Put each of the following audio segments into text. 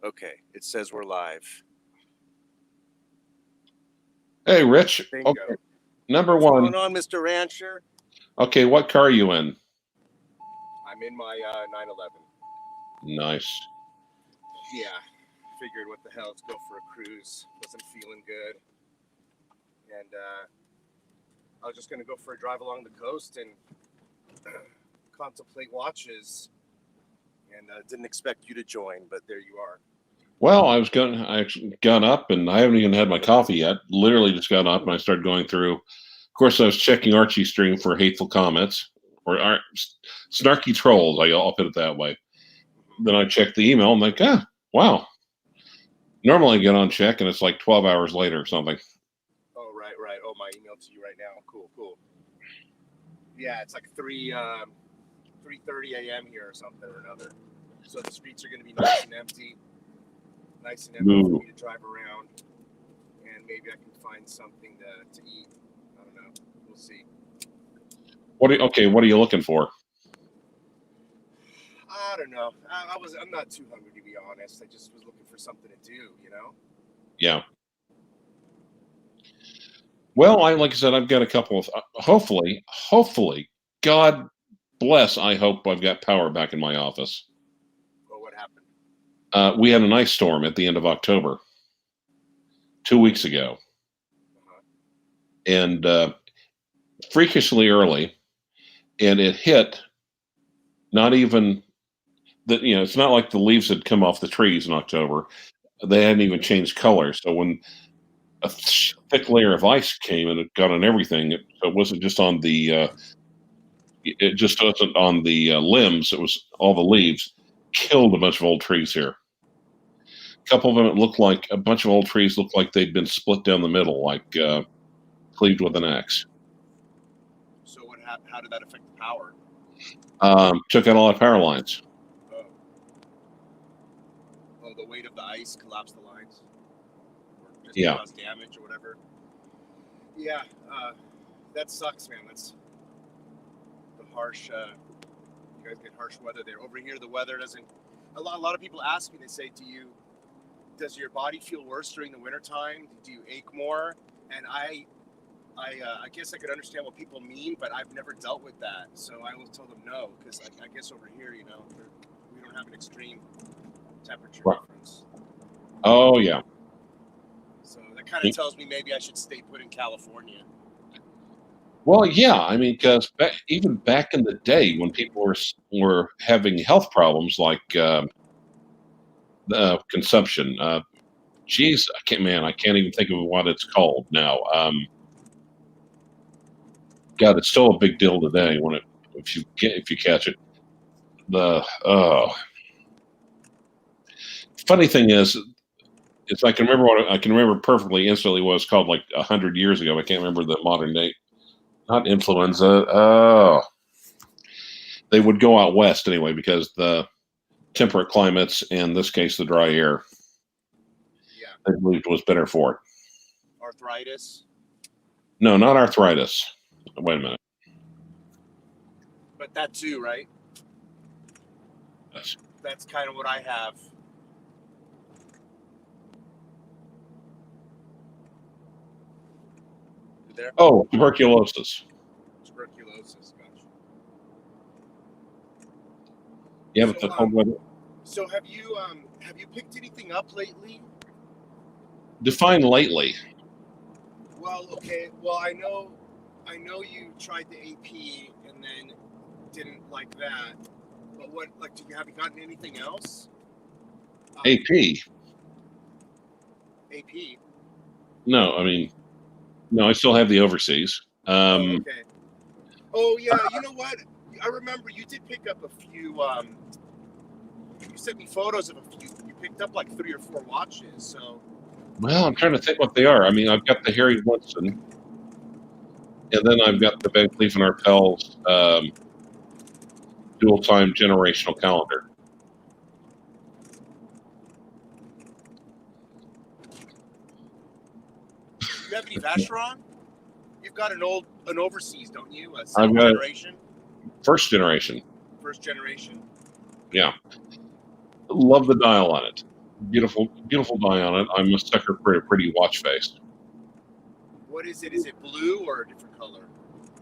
Okay, it says we're live. Hey, Rich. Bingo. Okay, number What's one. going on, Mr. Rancher? Okay, what car are you in? I'm in my 911. Nice. Yeah, figured what the hell, let's go for a cruise. Wasn't feeling good. And I was just going to go for a drive along the coast and contemplate watches. And didn't expect you to join, but there you are. Well, I actually got up and I haven't even had my coffee yet. Literally just got up and I started going through. Of course, I was checking Archie's stream for hateful comments or snarky trolls. I'll put it that way. Then I checked the email. I'm like, wow. Normally I get on check and it's like 12 hours later or something. Oh, right. Oh, my email to you right now. Cool. Yeah, it's like 3:30 a.m. here or something or another. So the streets are going to be nice and empty for me to drive around, and maybe I can find something to eat. I don't know. We'll see. What are you looking for? I don't know. I'm not too hungry, to be honest. I just was looking for something to do, Yeah. Well, like I said, I've got a couple of hopefully, God bless. I hope I've got power back in my office. Well, what happened? We had an ice storm at the end of October, 2 weeks ago, and freakishly early, and it hit. Not even that, it's not like the leaves had come off the trees in October. They hadn't even changed color. So when a thick layer of ice came and it got on everything, it wasn't just on the. It just wasn't on the limbs. It was all the leaves. Killed a bunch of old trees here. A couple of them, a bunch of old trees looked like they'd been split down the middle, like cleaved with an axe. So how did that affect the power? Took out a lot of power lines. Oh, the weight of the ice collapsed the lines? Or just caused damage or whatever? Yeah, that sucks, man. That's the harsh, you guys get harsh weather there. Over here, the weather doesn't, a lot of people ask me, they say, does your body feel worse during the wintertime? Do you ache more? And I guess I could understand what people mean, but I've never dealt with that. So I always tell them no, because I guess over here, we don't have an extreme temperature difference. Oh, yeah. So that kind of tells me maybe I should stay put in California. Well, yeah, I mean, because even back in the day when people were having health problems like consumption, geez, I can't even think of what it's called now. God, it's still a big deal today if you catch it. Funny thing is I can remember perfectly instantly what it's called like 100 years ago. I can't remember the modern date. Not influenza. They would go out west anyway because the temperate climates, in this case, the dry air, they believed was better for it. Arthritis? No, not arthritis. Wait a minute. But that too, right? Yes. That's kind of what I have. There? Oh, tuberculosis. Tuberculosis, gosh. Yeah, but the cold weather. So have you picked anything up lately? Define lately. Well, okay. Well, I know you tried the AP and then didn't like that. But have you gotten anything else? AP. AP. No, I still have the overseas. Okay. Oh yeah, you know what? I remember you did pick up a few. You sent me photos of a few. You picked up like 3 or 4 watches. So. Well, I'm trying to think what they are. I mean, I've got the Harry Woodson, and then I've got the Van Cleef & Arpels dual time generational calendar. Do you have any Vacheron? You've got an overseas, don't you? A I've got generation? First generation. First generation? Yeah. Love the dial on it. Beautiful, beautiful die on it. I'm a sucker for a pretty watch face. What is it? Is it blue or a different color?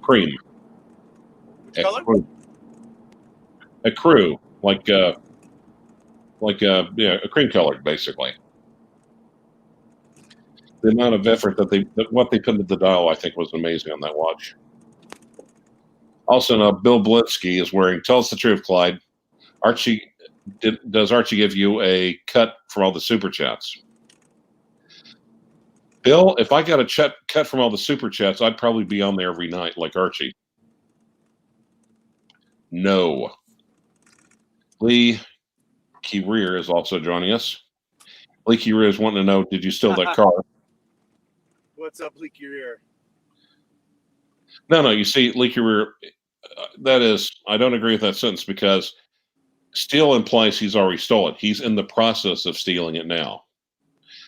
Cream. Which color? A crew, like yeah, a cream colored, basically. The amount of effort what they put into the dial, I think, was amazing on that watch. Also, now Bill Blitzky is wearing. Tell us the truth, Clyde. Archie, does Archie give you a cut for all the super chats? Bill, if I got a cut from all the super chats, I'd probably be on there every night like Archie. No. Lee Keyrear is also joining us. Lee Keyrear is wanting to know, did you steal that car? What's up, Lee Keyrear? No, you see, Lee Keyrear, that is, I don't agree with that sentence because steal implies he's already stolen. He's in the process of stealing it now.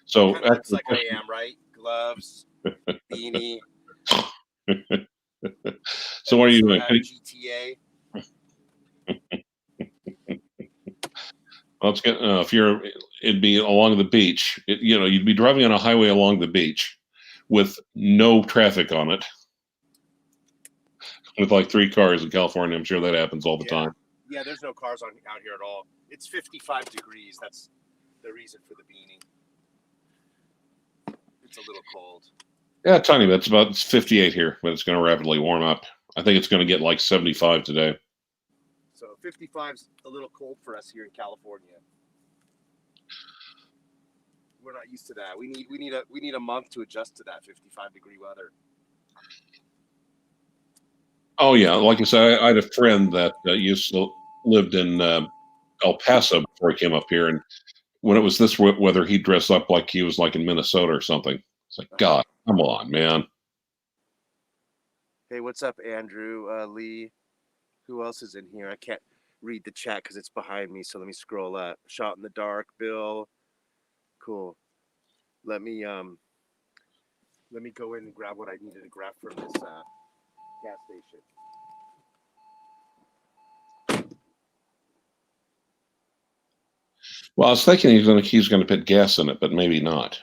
So Kind of looks like I am, right? Gloves, beanie. So what are you doing? GTA. Well, it's it'd be along the beach. You'd be driving on a highway along the beach with no traffic on it, with like 3 cars in California. I'm sure that happens all the time. Yeah, there's no cars out here at all. It's 55 degrees. That's the reason for the beanie. It's a little cold. Yeah, tiny bit. It's 58 here, but it's going to rapidly warm up. I think it's going to get like 75 today. So 55's a little cold for us here in California. We're not used to that. We need a month to adjust to that 55-degree weather. Oh yeah, like I said, I had a friend that lived in El Paso before he came up here, and when it was this weather, he dressed up like he was like in Minnesota or something. It's like, God, come on, man. Hey, what's up, Andrew, Lee? Who else is in here? I can't read the chat because it's behind me, so let me scroll up. Shot in the dark, Bill. Cool. Let me go in and grab what I needed to grab from this gas station. Well, I was thinking he's going to put gas in it, but maybe not.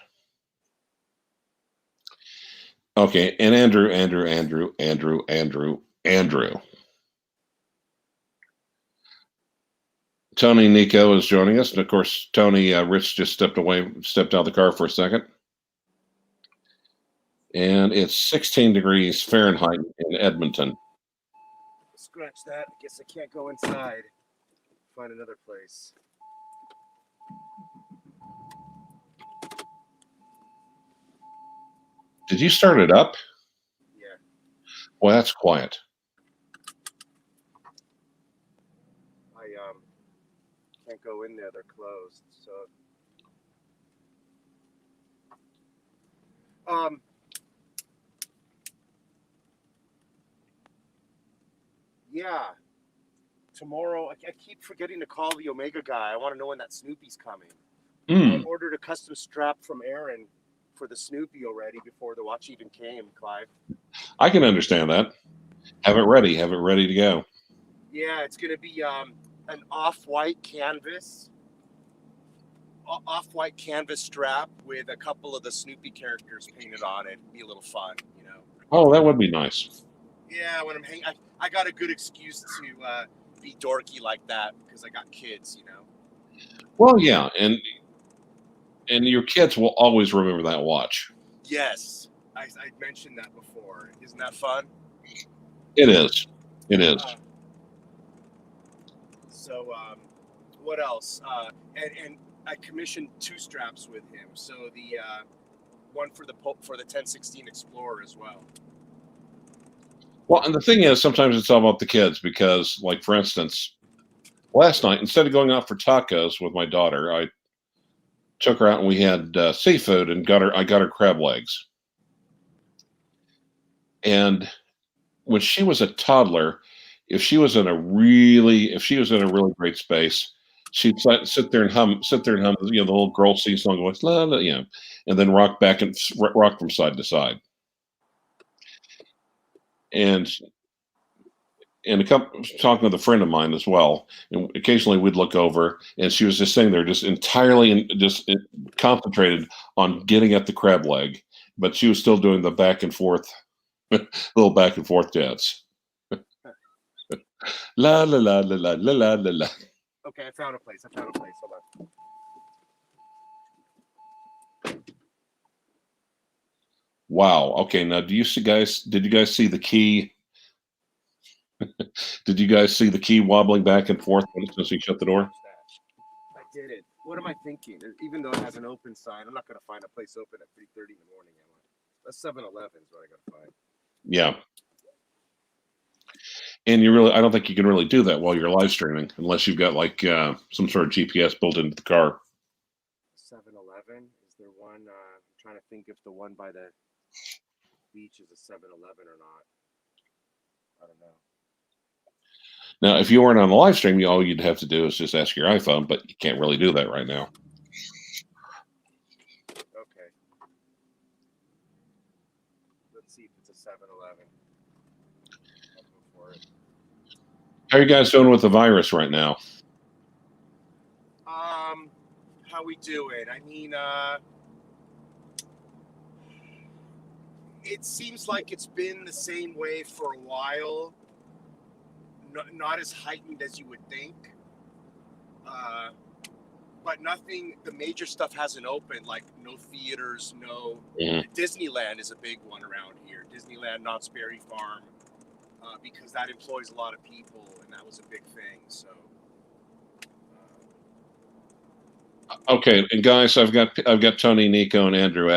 Okay, and Andrew. Tony Nico is joining us, and of course, Tony Rich just stepped out of the car for a second. And it's 16 degrees Fahrenheit in Edmonton. Scratch that. I guess I can't go inside. Find another place. Did you start it up? Yeah. Well, that's quiet. I can't go in there. They're closed. So yeah. Tomorrow, I keep forgetting to call the Omega guy. I want to know when that Snoopy's coming. I ordered a custom strap from Aaron for the Snoopy already before the watch even came, Clive. I can understand that. Have it ready to go. Yeah, it's going to be an off-white canvas strap with a couple of the Snoopy characters painted on it. It'd be a little fun, Oh, that would be nice. Yeah, when I'm hanging, I got a good excuse to be dorky like that because I got kids, Well, yeah, and your kids will always remember that watch. Yes, I mentioned that before. Isn't that fun? It is. So, what else? And I commissioned 2 straps with him. So the one for the 1016 Explorer as well. Well, and the thing is, sometimes it's all about the kids because, like, for instance, last night, instead of going out for tacos with my daughter, I took her out and we had seafood and I got her crab legs. And when she was a toddler, if she was in a really great space, she'd sit there and hum, the little girl sing song, like, la, la, and then rock from side to side. And and a couple talking with a friend of mine as well. And occasionally we'd look over, and she was just sitting there, just entirely concentrated on getting at the crab leg, but she was still doing the back and forth, little back and forth dance. La la la la la la la la la. Okay, I found a place. Hold on. Wow. Okay. Now, did you guys see the key? Did you guys see the key wobbling back and forth since he shut the door? I did it. What am I thinking? Even though it has an open sign, I'm not going to find a place open at 3:30 in the morning. A 7-Eleven is what I got to find. Yeah. And I don't think you can really do that while you're live streaming unless you've got like some sort of GPS built into the car. 7-Eleven? Is there one? I'm trying to think if the one by the beach is a 7-Eleven or not. I don't know. Now, if you weren't on the live stream, all you'd have to do is just ask your iPhone, but you can't really do that right now. Okay. Let's see if it's a 7-Eleven. I'll go for it. How are you guys doing with the virus right now? How we doing? I mean, it seems like it's been the same way for a while. Not as heightened as you would think. But nothing, the major stuff hasn't opened, like no theaters, no. Disneyland is a big one around here. Disneyland, Knott's Berry Farm, because that employs a lot of people, and that was a big thing. So. Okay, and guys, I've got Tony, Nico, and Andrew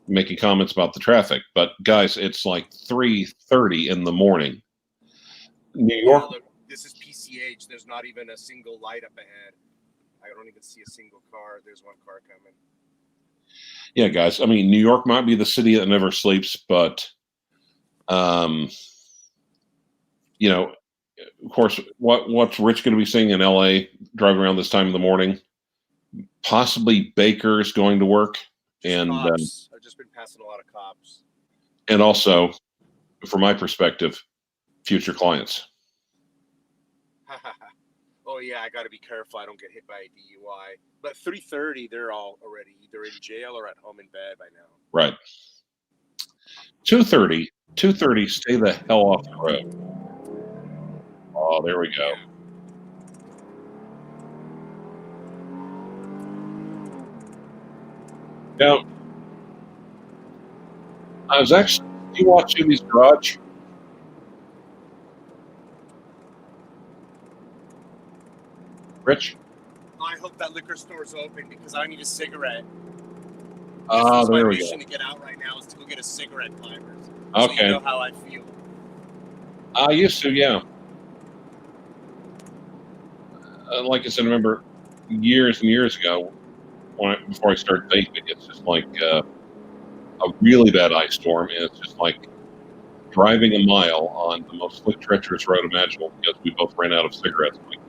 making comments about the traffic. But guys, it's like 3:30 in the morning. New York. Look, this is PCH. There's not even a single light up ahead. I don't even see a single car. There's one car coming. Yeah, guys. I mean, New York might be the city that never sleeps, but, you know, of course, what's Rich going to be seeing in LA driving around this time in the morning? Possibly bakers going to work, and cops. I've just been passing a lot of cops. And also, from my perspective, future clients. Oh yeah, I got to be careful I don't get hit by a DUI. But 3:30, they're all already either in jail or at home in bed by now. Right. 2:30, stay the hell off the road. Oh, there we go. Yeah. Now, I was actually, do you watch Jimmy's Garage? Rich? I hope that liquor store's open because I need a cigarette. Ah, there we go. My mission to get out right now is to go get a cigarette, Clyvers. Okay. So you know how I feel. I used to, yeah. Like I said, I remember years and years ago, before I started vaping, it's just like a really bad ice storm, and it's just like driving a mile on the most slick, treacherous road imaginable because we both ran out of cigarettes. Like,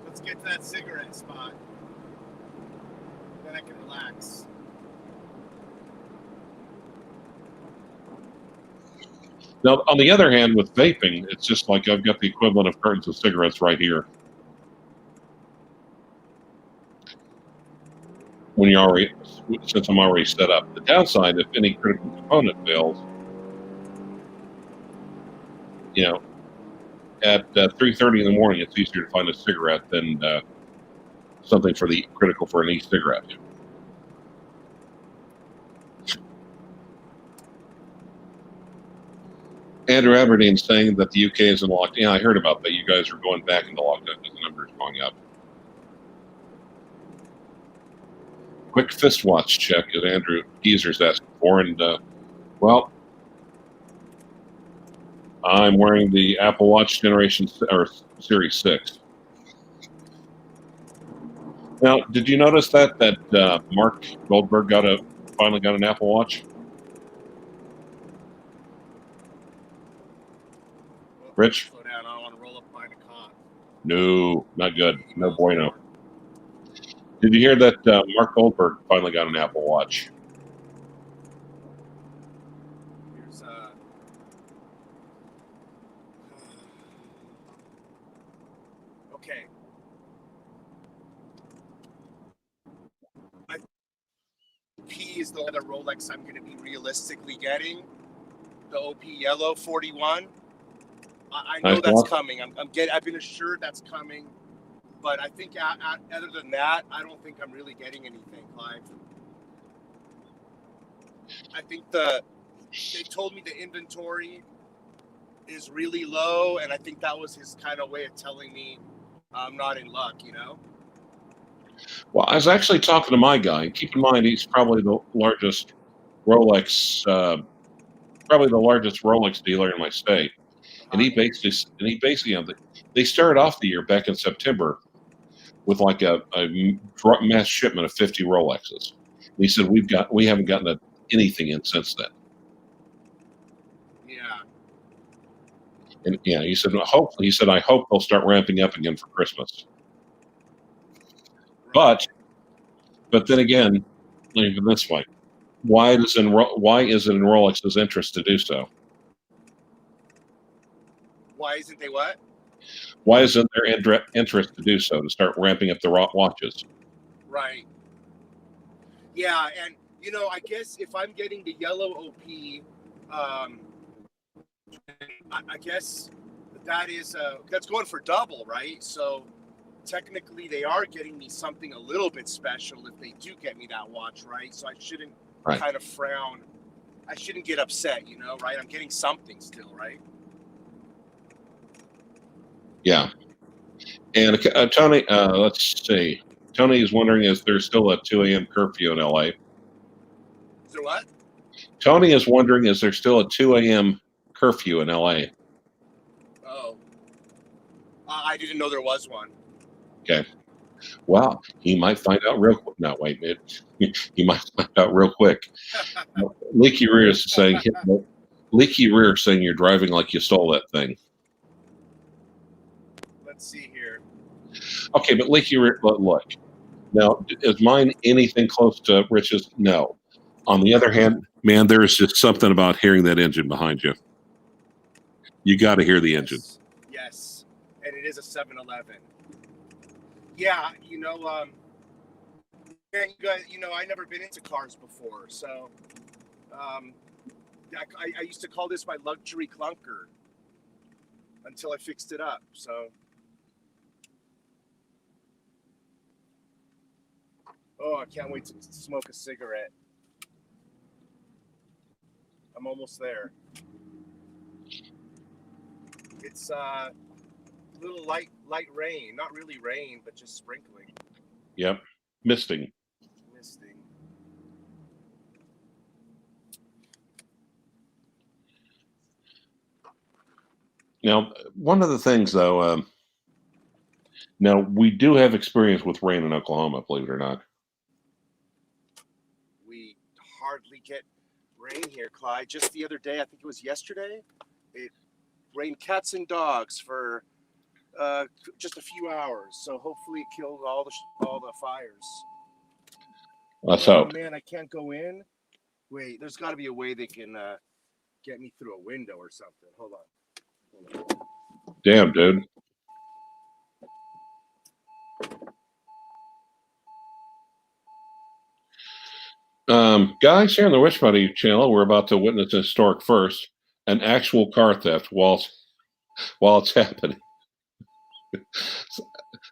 Let's get to that cigarette spot. Then I can relax. Now, on the other hand, with vaping, it's just like I've got the equivalent of cartons of cigarettes right here. Since I'm already set up. The downside, if any critical component fails, you know, at 3:30 in the morning, it's easier to find a cigarette than something critical for an e-cigarette. Andrew Aberdeen saying that the UK is in lockdown. Yeah, I heard about that. You guys are going back into lockdown because the numbers are going up. Quick fist watch check, as Andrew Geezer's asking for, and well, I'm wearing the Apple Watch Series 6. Now, did you notice that Mark Goldberg finally got an Apple Watch? Rich? Slow down. I don't want to roll up behind a cop. No, not good. No bueno. Did you hear that Mark Goldberg finally got an Apple Watch? Okay. P is the other Rolex I'm going to be realistically getting. The OP Yellow 41. I know Nice that's watch. coming. I've been assured that's coming. But I think other than that, I don't think I'm really getting anything, Clive. I think they told me the inventory is really low, and I think that was his kind of way of telling me I'm not in luck, you know? Well, I was actually talking to my guy. Keep in mind, he's probably the largest Rolex, dealer in my state. And Uh-huh. he basically, they started off the year back in September with like a mass shipment of 50 Rolexes. And he said we haven't gotten anything in since then. Yeah. And yeah, he said I hope they'll start ramping up again for Christmas. Right. But then again, look at it this way: why is it in Rolex's interest to do so? Why isn't they what? Why isn't their interest to do so, to start ramping up the watches? Right. Yeah, and I guess if I'm getting the yellow OP, I guess that's going for double, right? So technically, they are getting me something a little bit special if they do get me that watch, right? So I shouldn't Right. kind of frown. I shouldn't get upset, right? I'm getting something still, right? Yeah. And Tony, let's see. Tony is wondering, is there still a 2 a.m. curfew in LA? So what? Tony is wondering, is there still a 2 a.m. curfew in LA? Oh, I didn't know there was one. Okay. Well, he might find out real quick. No, wait, he might find out real quick. Leaky Rear is saying, you're driving like you stole that thing. Let's see here. Okay, but Leaky Rear, look. Now, is mine anything close to Rich's? No. On the other hand, man, there is just something about hearing that engine behind you. You got to hear the engine. Yes, and it is a 7-Eleven. Yeah, man, you guys, I never been into cars before, so I used to call this my luxury clunker until I fixed it up. So, I can't wait to smoke a cigarette. I'm almost there. It's a little light rain, not really rain, but just sprinkling. Yep, misting. Now, one of the things, though, now we do have experience with rain in Oklahoma, believe it or not. We hardly get rain here, Clyde. Just the other day, I think it was yesterday, it rained cats and dogs for just a few hours. So hopefully it killed all the fires. Let's hope. Man, I can't go in. Wait, there's got to be a way they can get me through a window or something. Hold on. Damn, dude. Guys, here on the Witch Buddy channel, we're about to witness a historic first, an actual car theft while it's happening.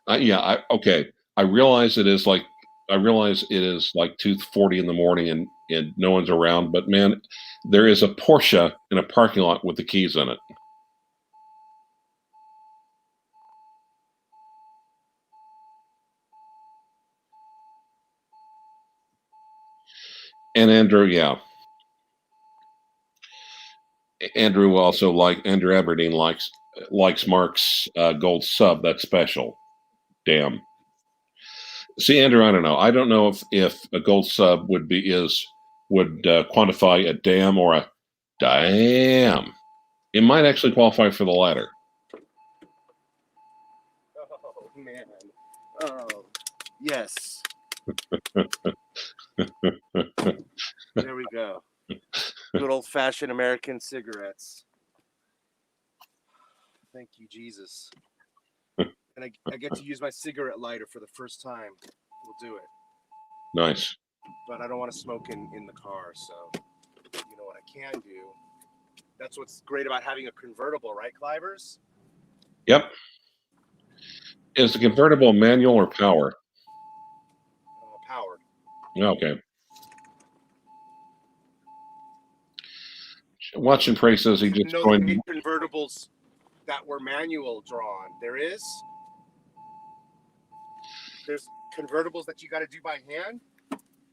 Okay. I realize it is like 2:40 in the morning and no one's around, but man, there is a Porsche in a parking lot with the keys in it. And Andrew, yeah. Andrew Aberdeen likes Mark's gold sub. That's special. Damn. See, Andrew, I don't know. I don't know if a gold sub would quantify a damn or a damn. It might actually qualify for the latter. Oh man. Oh yes. There we go. Good old-fashioned American cigarettes. Thank you, Jesus. And I get to use my cigarette lighter for the first time. We'll do it. Nice. But I don't want to smoke in the car, so you know what I can do. That's what's great about having a convertible, right, Clyvers? Yep. Is the convertible manual or power? Powered. Okay. Watching Prey says he just No, they joined. made convertibles that were manual drawn. There's convertibles that you got to do by hand.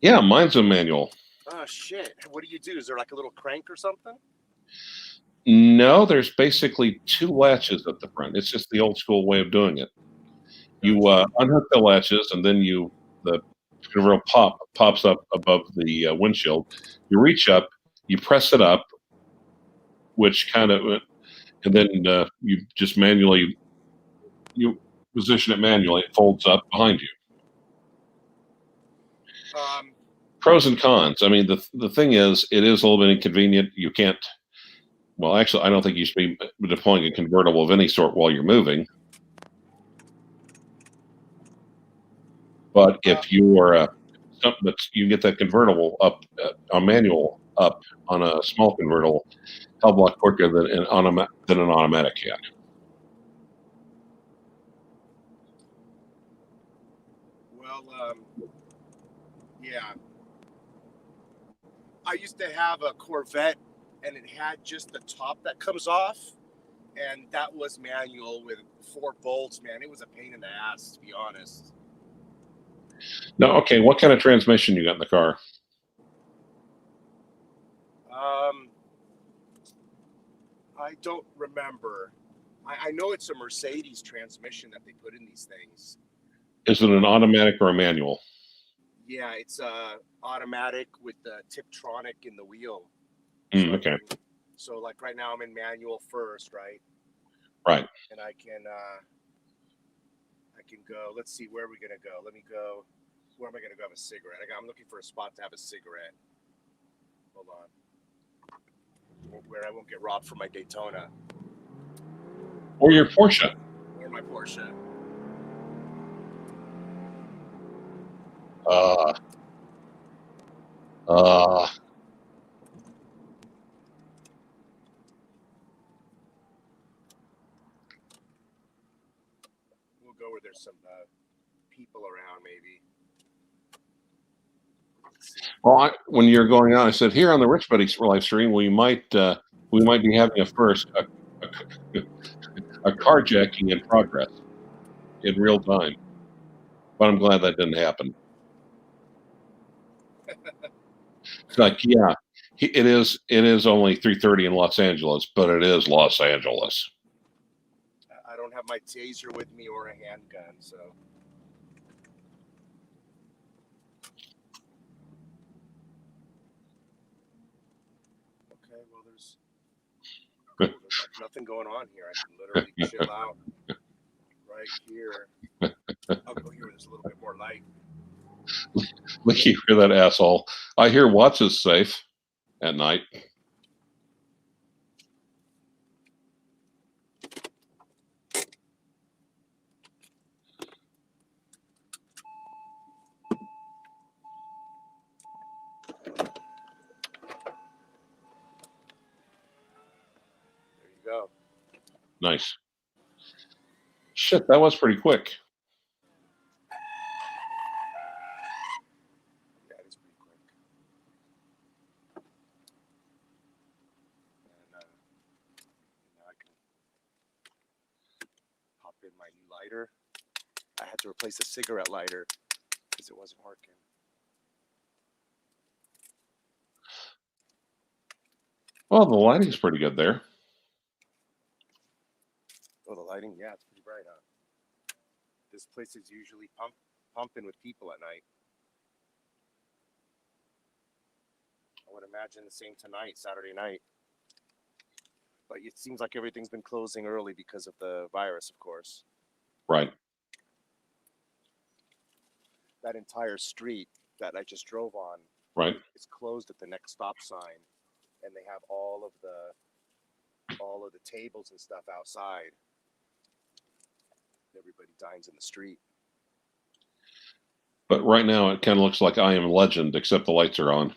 Yeah, mine's a manual. Oh shit! What do you do? Is there like a little crank or something? No, there's basically two latches at the front. It's just the old school way of doing it. You unhook the latches, and then the convertible pops up above the windshield. You reach up, you press it up, which kind of, and then you just manually position it manually. It folds up behind you. Pros and cons. I mean, the thing is, it is a little bit inconvenient. You can't. Well, actually, I don't think you should be deploying a convertible of any sort while you're moving. But if you are you get that convertible up on manual up on a small convertible, hell of a lot quicker than an automatic can. Well, yeah. I used to have a Corvette, and it had just the top that comes off, and that was manual with 4 bolts. Man, it was a pain in the ass, to be honest. No, okay. What kind of transmission you got in the car? I don't remember. I know it's a Mercedes transmission that they put in these things. Is it an automatic or a manual? Yeah, it's automatic with the Tiptronic in the wheel. Okay. So like right now I'm in manual first, right? Right. And I can go. Let's see, where are we gonna go? Let me go. Where am I gonna go have a cigarette? I'm looking for a spot to have a cigarette. Hold on. Where I won't get robbed from my Daytona. Or your Porsche. Or my Porsche. We'll go where there's some people around, maybe. Well, when you're going on, I said here on the Rich Buddy live stream, we might be having a carjacking in progress in real time. But I'm glad that didn't happen. It's like, yeah, it is only 3:30 in Los Angeles, but it is Los Angeles. I don't have my taser with me or a handgun, so. Okay, well, there's like nothing going on here. I can literally chill out right here. I'll go here where there's a little bit more light. Look, you hear that asshole? I hear Watts is safe at night. There you go. Nice. Shit, that was pretty quick. Yeah, it is pretty quick. And now I can hop in my new lighter. I had to replace the cigarette lighter because it wasn't working. Well, the lighting's pretty good there. Oh, the lighting? Yeah, it's pretty bright, huh? This place is usually pumping with people at night. I would imagine the same tonight, Saturday night. But it seems like everything's been closing early because of the virus, of course. Right. That entire street that I just drove on, right, is closed at the next stop sign, and they have all of the tables and stuff outside. They're everybody dines in the street. But right now, it kind of looks like I Am Legend, except the lights are on.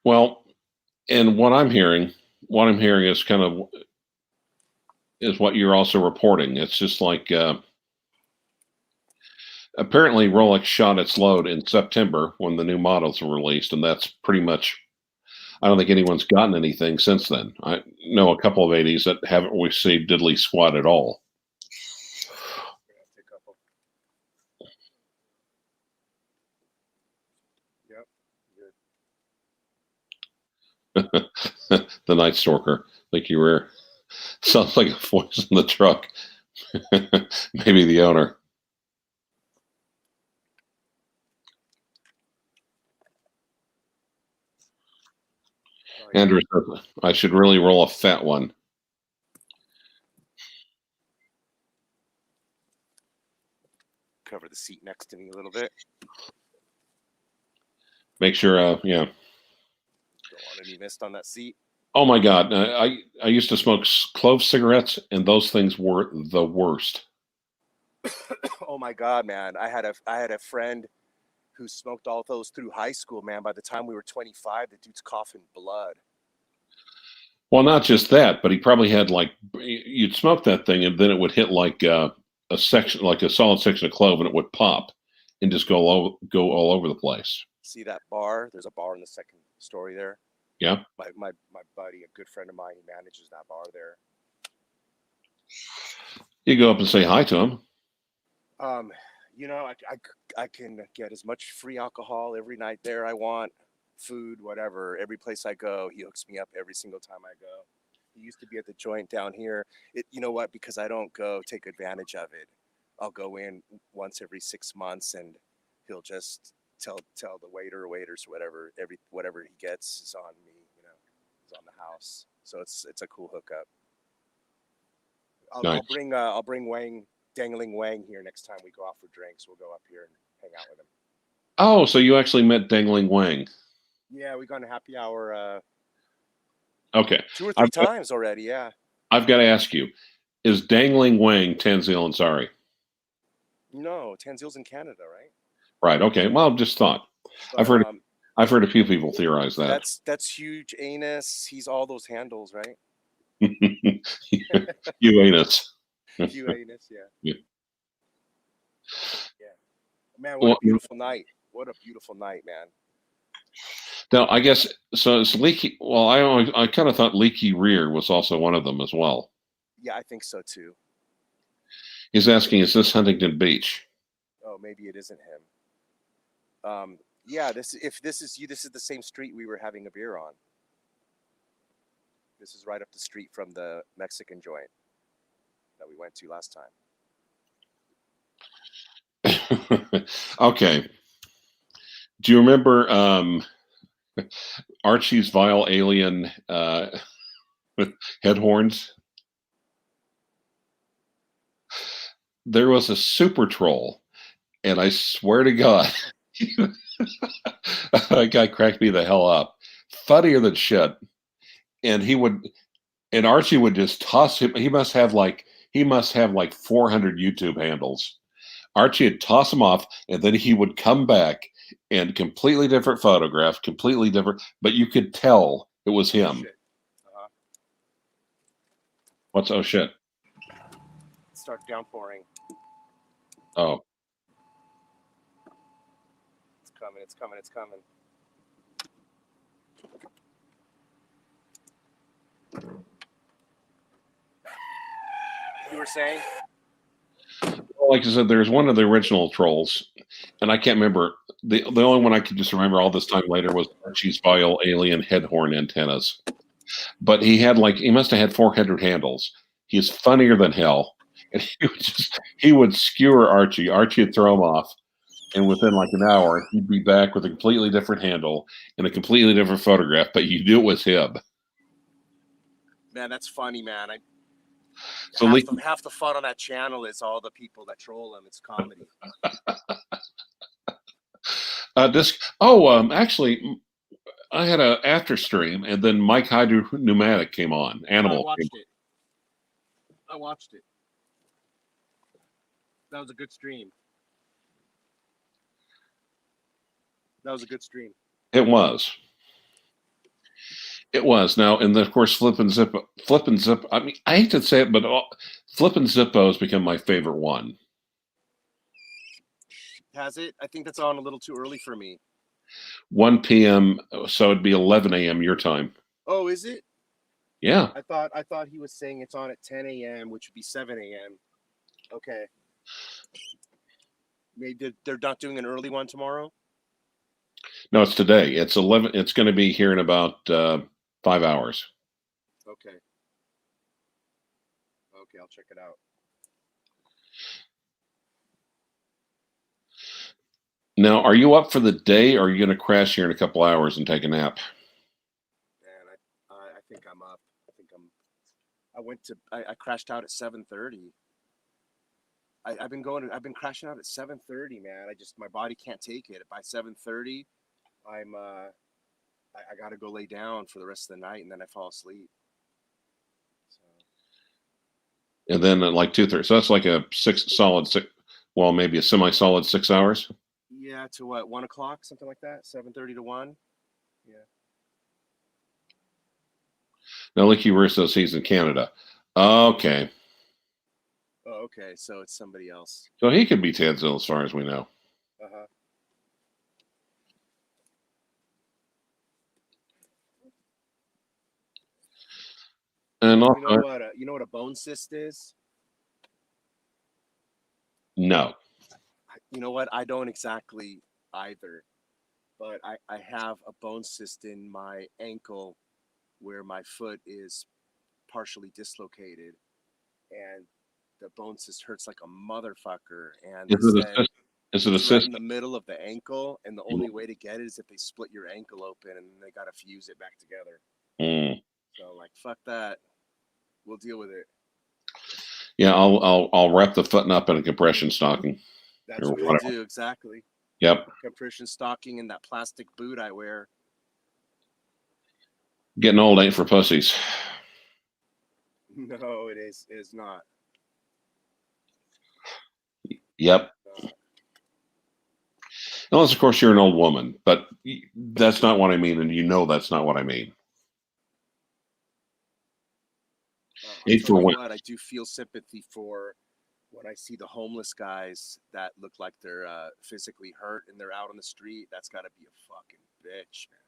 Well, and what I'm hearing is kind of is what you're also reporting. It's just like apparently Rolex shot its load in September when the new models were released, and that's pretty much. I don't think anyone's gotten anything since then. I know a couple of 80s that haven't received diddly squat at all. The Night Stalker. Think you were. Sounds like a voice in the truck. Maybe the owner. Oh, yeah. Andrew says, I should really roll a fat one. Cover the seat next to me a little bit. Make sure, yeah. Don't want any mist on that seat. Oh my God. I used to smoke clove cigarettes, and those things were the worst. Oh my God, man. I had a friend who smoked all those through high school, man. By the time we were 25, the dude's coughing blood. Well, not just that, but he probably had like, you'd smoke that thing and then it would hit like a section, like a solid section of clove, and it would pop and just go all over the place. See that bar? There's a bar in the second story there. Yeah. My buddy, a good friend of mine, he manages that bar there. You go up and say hi to him. You know, I can get as much free alcohol every night there I want, food, whatever. Every place I go, he hooks me up every single time I go. He used to be at the joint down here. You know what? Because I don't go take advantage of it. I'll go in once every 6 months, and he'll just tell the waiter or waiters whatever he gets is on me. You know, is on the house. So it's a cool hookup. Nice. I'll bring Wang. Dangling Wang here next time we go out for drinks. We'll go up here and hang out with him. Oh, so you actually met Dangling Wang? Yeah, we gone to happy hour. Okay, 2 or 3 times already. Yeah. I've got to ask you: is Dangling Wang Tanzil Ansari? No, Tanzil's in Canada, right? Right. Okay. Well, just thought. But, I've heard a few people theorize that. That's huge anus. He's all those handles, right? You anus. You anus, yeah. Yeah. Man, what a beautiful night. What a beautiful night, man. Now, I guess, so it's leaky. Well, I kind of thought Leaky Rear was also one of them as well. Yeah, I think so too. He's asking, is this Huntington Beach? Oh, maybe it isn't him. Yeah, this is the same street we were having a beer on. This is right up the street from the Mexican joint that we went to last time. Okay. Do you remember Archie's Vile Alien head horns? There was a super troll, and I swear to God, that guy cracked me the hell up. Funnier than shit. And Archie would just toss him. He must have like 400 YouTube handles. Archie would toss him off, and then he would come back and completely different photograph, completely different, but you could tell it was him. Uh-huh. What's oh shit? Start downpouring. Oh. It's coming. You were saying? Well, like I said, there's one of the original trolls, and I can't remember. The only one I could just remember all this time later was Archie's Vile Alien head horn antennas. But he must have had 400 handles. He's funnier than hell. And he would skewer Archie. Archie would throw him off. And within like an hour, he'd be back with a completely different handle and a completely different photograph, but you knew it was him. Man, that's funny, man. So half the fun on that channel is all the people that troll him. It's comedy. Actually, I had a after stream, and then Mike Hydro Pneumatic came on. Animal. I watched it. That was a good stream. It was. It was. Now, and then, of course, Flip and Zip. I mean, I hate to say it, but Flip and Zippo has become my favorite one. Has it? I think that's on a little too early for me. 1 p.m. So it'd be 11 a.m. your time. Oh, is it? Yeah. I thought he was saying it's on at 10 a.m., which would be 7 a.m. Okay. Maybe they're not doing an early one tomorrow? No, it's today. It's 11. It's going to be here in about 5 hours. Okay. Okay, I'll check it out. Now, are you up for the day, or are you going to crash here in a couple hours and take a nap? Man, I think I'm up. I crashed out at 7:30. I've been crashing out at 7:30, man. My body can't take it. By 7:30, I got to go lay down for the rest of the night, and then I fall asleep. So. And then at like 2:30. So that's like maybe a semi-solid 6 hours. Yeah, to what, 1 o'clock, something like that. 7:30 to 1. Yeah. Now, Licky Russo, he's in Canada. Okay. Oh, okay. So it's somebody else. So he could be Tadzilla as far as we know. Uh-huh. And also, you know what a bone cyst is? No. You know what? I don't exactly either. But I have a bone cyst in my ankle where my foot is partially dislocated, and the bone cyst hurts like a motherfucker. And Is it a cyst? Right in the middle of the ankle, and the only way to get it is if they split your ankle open, and they got to fuse it back together. So like, fuck that. We'll deal with it. Yeah, I'll wrap the foot up in a compression stocking. That's what I do, exactly. Yep. Compression stocking and that plastic boot I wear. Getting old ain't for pussies. No, it is not. Yep. Unless, of course, you're an old woman, but that's not what I mean, and you know that's not what I mean. I do feel sympathy for when I see the homeless guys that look like they're physically hurt and they're out on the street. That's got to be a fucking bitch, man.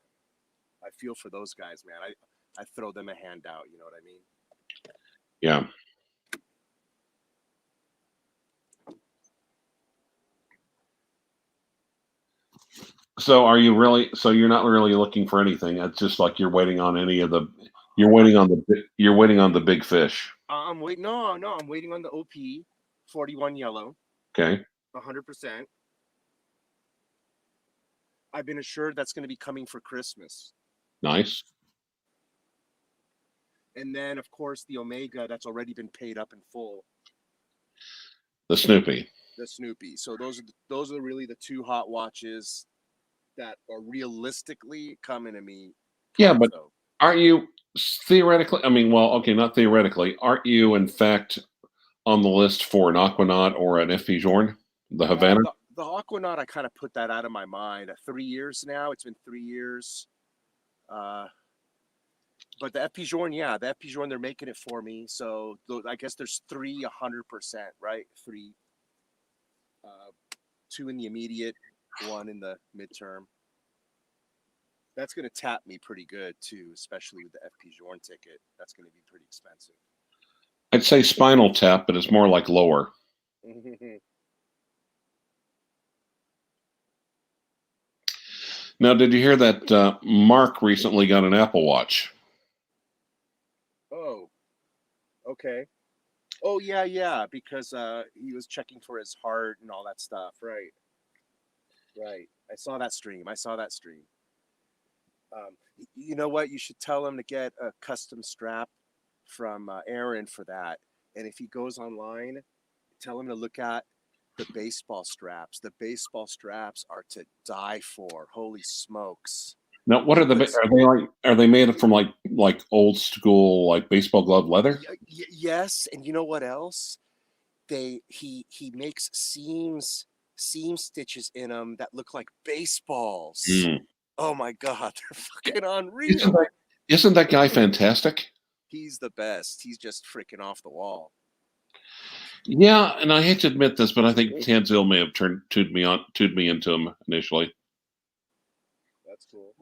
I feel for those guys, man. I throw them a handout. You know what I mean? Yeah. So are you really? So you're not really looking for anything. It's just like you're waiting on You're waiting on the big fish. I'm waiting. No, I'm waiting on the OP 41 yellow. Okay. 100%. I've been assured that's going to be coming for Christmas. Nice. And then, of course, the Omega that's already been paid up in full. The Snoopy. So those are really the two hot watches that are realistically coming to me. Yeah, but aren't you theoretically? I mean, well, okay, not theoretically. Aren't you, in fact, on the list for an Aquanaut or an FP Journe, the Havana? The Aquanaut, I kind of put that out of my mind. 3 years now. It's been 3 years. But the FP Journe, the FP Journe, they're making it for me. So I guess there's 3 100%, right? 3, 2 in the immediate, 1 in the midterm. That's going to tap me pretty good too, especially with the FP Journe ticket. That's going to be pretty expensive. I'd say Spinal Tap, but it's more like lower. Now, did you hear that Mark recently got an Apple Watch? Oh, okay. Oh, yeah, because he was checking for his heart and all that stuff. Right. I saw that stream. You know what? You should tell him to get a custom strap from Aaron for that. And if he goes online, tell him to look at the baseball straps. The baseball straps are to die for. Holy smokes! Now, what are are they made from like old school like baseball glove leather? Yes, and you know what else? He makes seam stitches in them that look like baseballs. Mm. Oh my god, they're fucking unreal. Isn't that guy fantastic? He's the best. He's just freaking off the wall. Yeah, and I hate to admit this, but I think Tanzil may have tuned me into him initially. That's cool.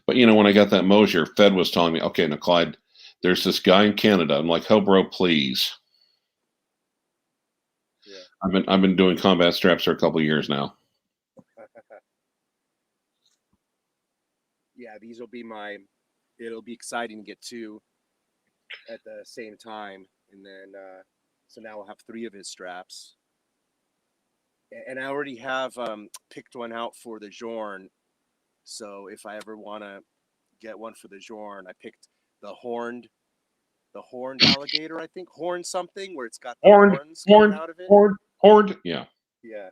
But when I got that Mosier, Fed was telling me, okay, now Clyde, there's this guy in Canada. I'm like, oh, bro, please. Yeah. I've been doing combat straps for a couple of years now. Yeah, these will be it'll be exciting to get two at the same time. And then, so now we'll have 3 of his straps. And I already have picked one out for the Jorn. So if I ever want to get one for the Jorn, I picked the horned alligator, I think. Horn something, where it's got the horns coming out of it. Horned, yeah. Yeah.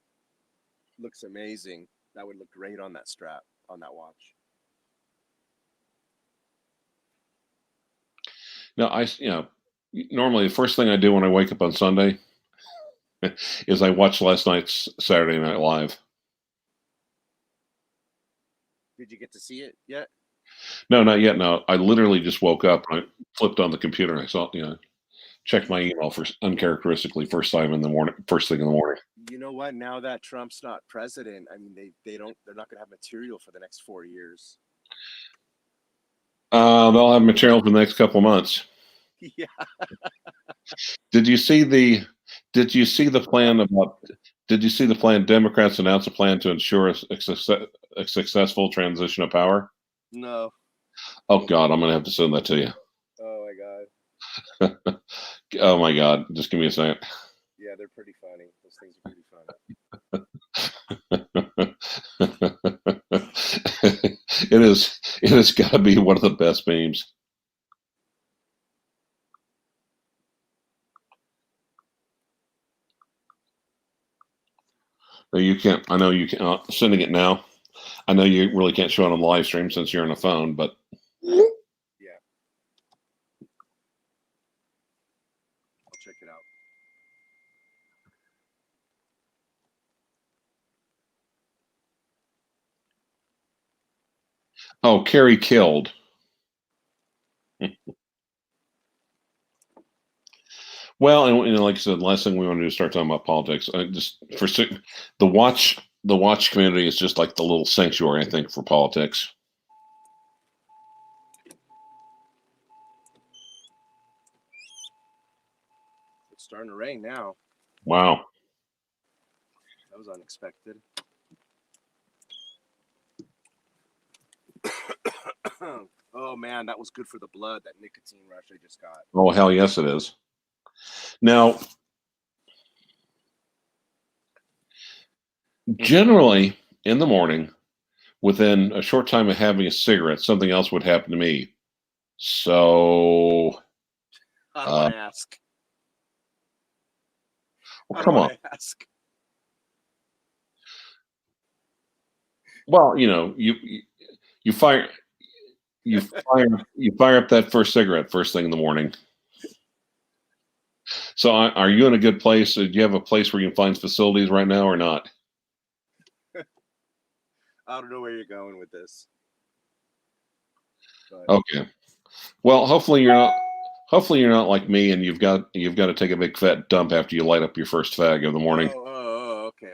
Looks amazing. That would look great on that strap, on that watch. Now, normally the first thing I do when I wake up on Sunday is I watch last night's Saturday Night Live. Did you get to see it yet? No, not yet. No, I literally just woke up. I flipped on the computer and I saw, checked my email for uncharacteristically first thing in the morning. You know what? Now that Trump's not president, I mean, they're not going to have material for the next 4 years. They'll have material for the next couple of months. Yeah. Did you see the plan Democrats announced a plan to ensure a successful transition of power? No. Oh God, I'm gonna have to send that to you. Oh my God. Oh my God, just give me a second. Yeah, they're pretty funny. Those things are pretty funny. It has got to be one of the best memes. You can't. I know you can't. Sending it now. I know you really can't show it on the live stream since you're on a phone, but yeah, I'll check it out. Oh, Kerry killed. Well, and like I said, the last thing we want to do is start talking about politics. The watch community is just like the little sanctuary, I think, for politics. It's starting to rain now. Wow. That was unexpected. Oh man, that was good for the blood, that nicotine rush I just got. Oh hell yes it is. Now, generally in the morning, within a short time of having a cigarette, something else would happen to me. So how do I ask? Well, come on. Ask? Well, you fire up that first cigarette first thing in the morning. So are you in a good place? Do you have a place where you can find facilities right now or not? I don't know where you're going with this. But. Okay. Well, hopefully you're not like me and you've got to take a big fat dump after you light up your first fag of the morning. Okay.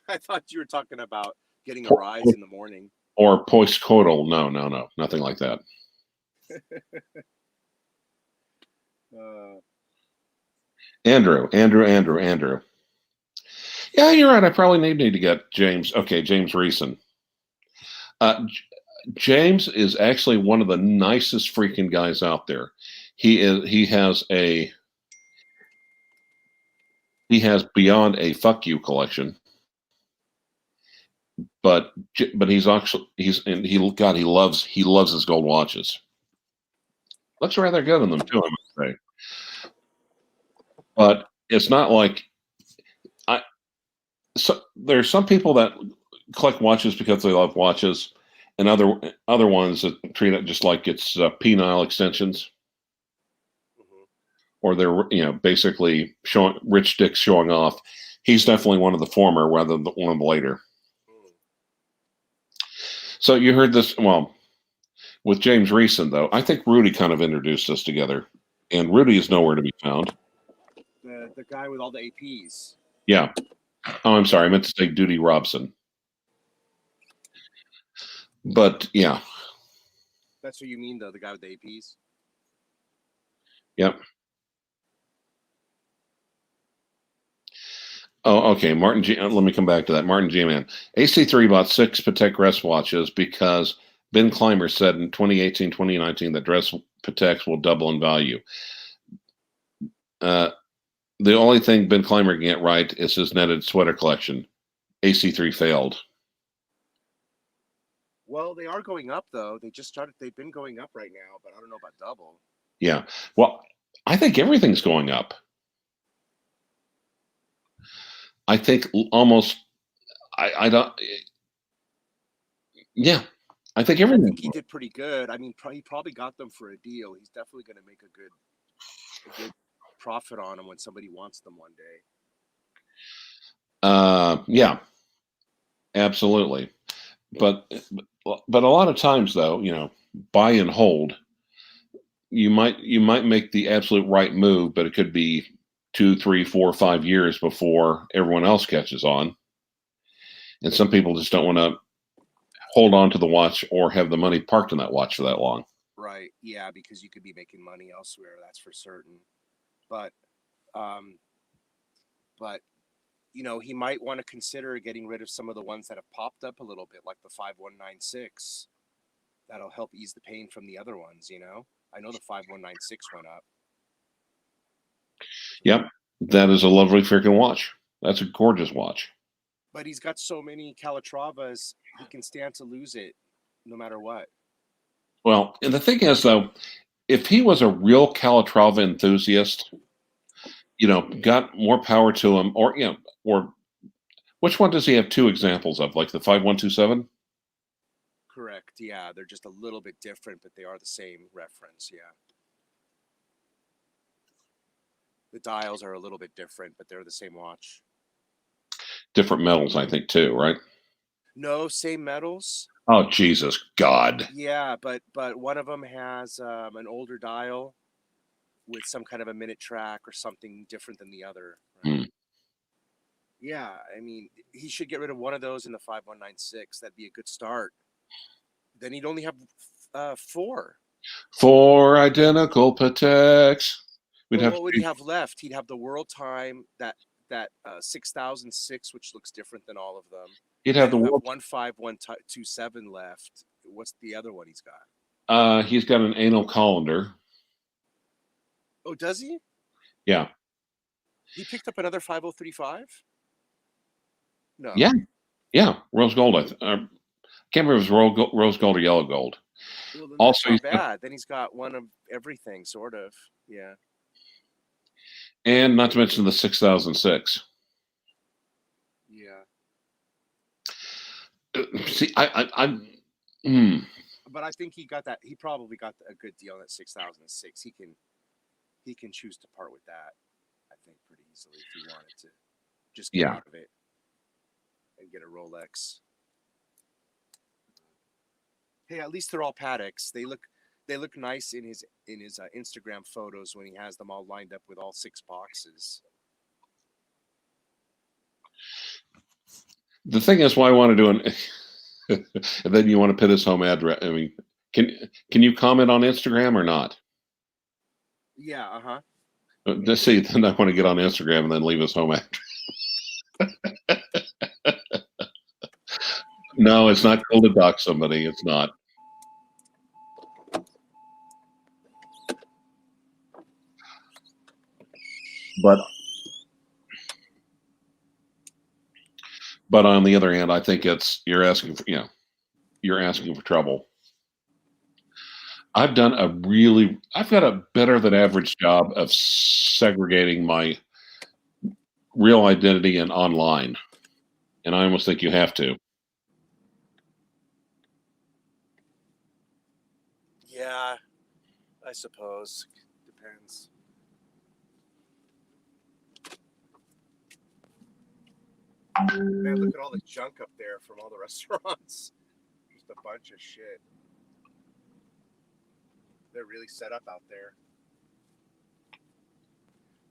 I thought you were talking about getting a rise in the morning. Or postcoital. No, nothing like that. Andrew. Yeah, you're right. I probably need to get James. Okay, James Reeson. James is actually one of the nicest freaking guys out there. He has beyond a fuck you collection. But he loves his gold watches. Looks rather good on them too, I must say. But it's not like I. So there's some people that collect watches because they love watches, and other ones that treat it just like it's penile extensions, Hmm. or they're basically showing rich dicks showing off. He's definitely one of the former rather than one of the later. Mm. So you heard this well with James Reeson though. I think Rudy kind of introduced us together, and Rudy is nowhere to be found. The guy with all the APs. Yeah. Oh, I'm sorry. I meant to say Duty Robson. But yeah. That's what you mean, though. The guy with the APs. Yep. Oh, okay. Martin G. Let me come back to that. Martin G. Man. AC3 bought 6 Patek Rest watches because Ben Clymer said in 2018, 2019 that dress Pateks will double in value. The only thing Ben Clymer can get right is his netted sweater collection. AC3 failed. Well, they are going up, though. They just started. They've been going up right now, but I don't know about double. Yeah. Well, I think everything's going up. I think almost. I don't. Yeah. I think I everything. think he did pretty good. I mean, he probably got them for a deal. He's definitely going to make a good profit on them when somebody wants them one day. Yeah. Absolutely. But a lot of times though, buy and hold. You might make the absolute right move, but it could be 2, 3, 4, 5 years before everyone else catches on. And some people just don't want to hold on to the watch or have the money parked in that watch for that long. Right. Yeah, because you could be making money elsewhere. That's for certain. But, um, but he might want to consider getting rid of some of the ones that have popped up a little bit, like the 5196. That'll help ease the pain from the other ones. I know the 5196 went up. Yep. That is a lovely freaking watch. That's a gorgeous watch. But he's got so many Calatravas, he can stand to lose it no matter what. Well, and the thing is though, if he was a real Calatrava enthusiast, got more power to him, or which one does he have 2 examples of, like the 5127? Correct. Yeah, they're just a little bit different, but they are the same reference. Yeah. The dials are a little bit different, but they're the same watch. Different metals, I think, too, right? No, same metals. Oh, Jesus God. Yeah, but one of them has an older dial with some kind of a minute track or something different than the other. Right? Hmm. Yeah, I mean, he should get rid of one of those in the 5196. That'd be a good start. Then he'd only have 4. 4 identical Pateks. We'd Well, have what would he have left? He'd have the World Time, that 6006, which looks different than all of them. he'd have Then the you have world. 15127 left. What's the other one he's got? He's got an anal colander. Oh, does he? Yeah. He picked up another 5035? No. Yeah. Yeah. Rose gold. Can't remember if it was rose gold or yellow gold. Well, then that's Also, not bad. Then he's got one of everything, sort of. Yeah. and not to mention the 6006. Yeah. See, I But I think he got that. He probably got a good deal on that 6006. He can choose to part with that. I think pretty easily if he wanted to just get out of it and get a Rolex. Hey, at least they're all Pateks. They look nice in his Instagram photos when he has them all lined up with all 6 boxes. The thing is, why I want to do and then you want to put his home address. I mean, can you comment on Instagram or not? Yeah. Uh-huh. Just see, then I want to get on Instagram and then leave his home address. No, it's not cool to dox somebody. It's not. But on the other hand, I think you're asking for trouble. I've got a better than average job of segregating my real identity and online. And I almost think you have to. Yeah, I suppose. Depends. Man, look at all the junk up there from all the restaurants. Just a bunch of shit. They're really set up out there.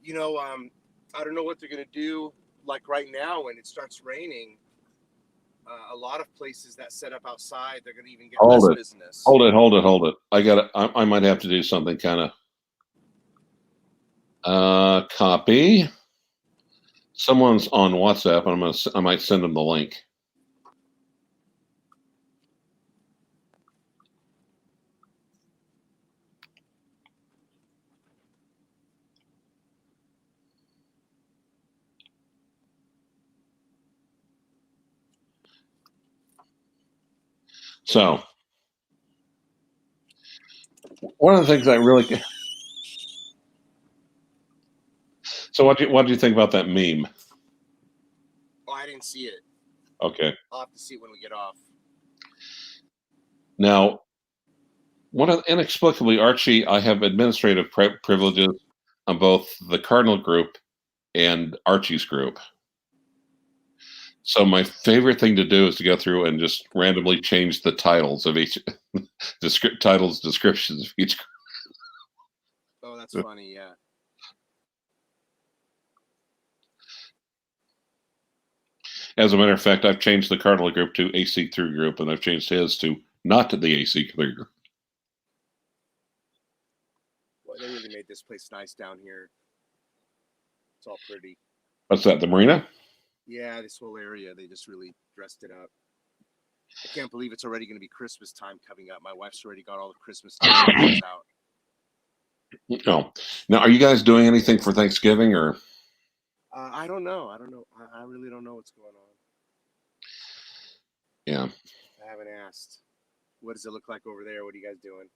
You know, I don't know what they're gonna do. Like right now, when it starts raining, a lot of places that set up outside, they're gonna even get less business. Hold it. I might have to do something kind of copy. Someone's on WhatsApp, and I might send them the link. So, one of the things I really. So, what do you think about that meme? Oh, I didn't see it. Okay. I'll have to see it when we get off. Now, inexplicably, Archie, I have administrative privileges on both the Cardinal group and Archie's group. So my favorite thing to do is to go through and just randomly change the titles of each descriptions of each. Oh, that's funny. Yeah. As a matter of fact, I've changed the Cardinal group to AC3 group, and I've changed his to not to the AC3 group. Well, they really made this place nice down here. It's all pretty. What's that? The marina? Yeah, this whole area, they just really dressed it up. I can't believe it's already going to be Christmas time coming up. My wife's already got all the Christmas decorations out. Oh, now are you guys doing anything for Thanksgiving or? I don't know. I really don't know what's going on. Yeah. I haven't asked. What does it look like over there? What are you guys doing?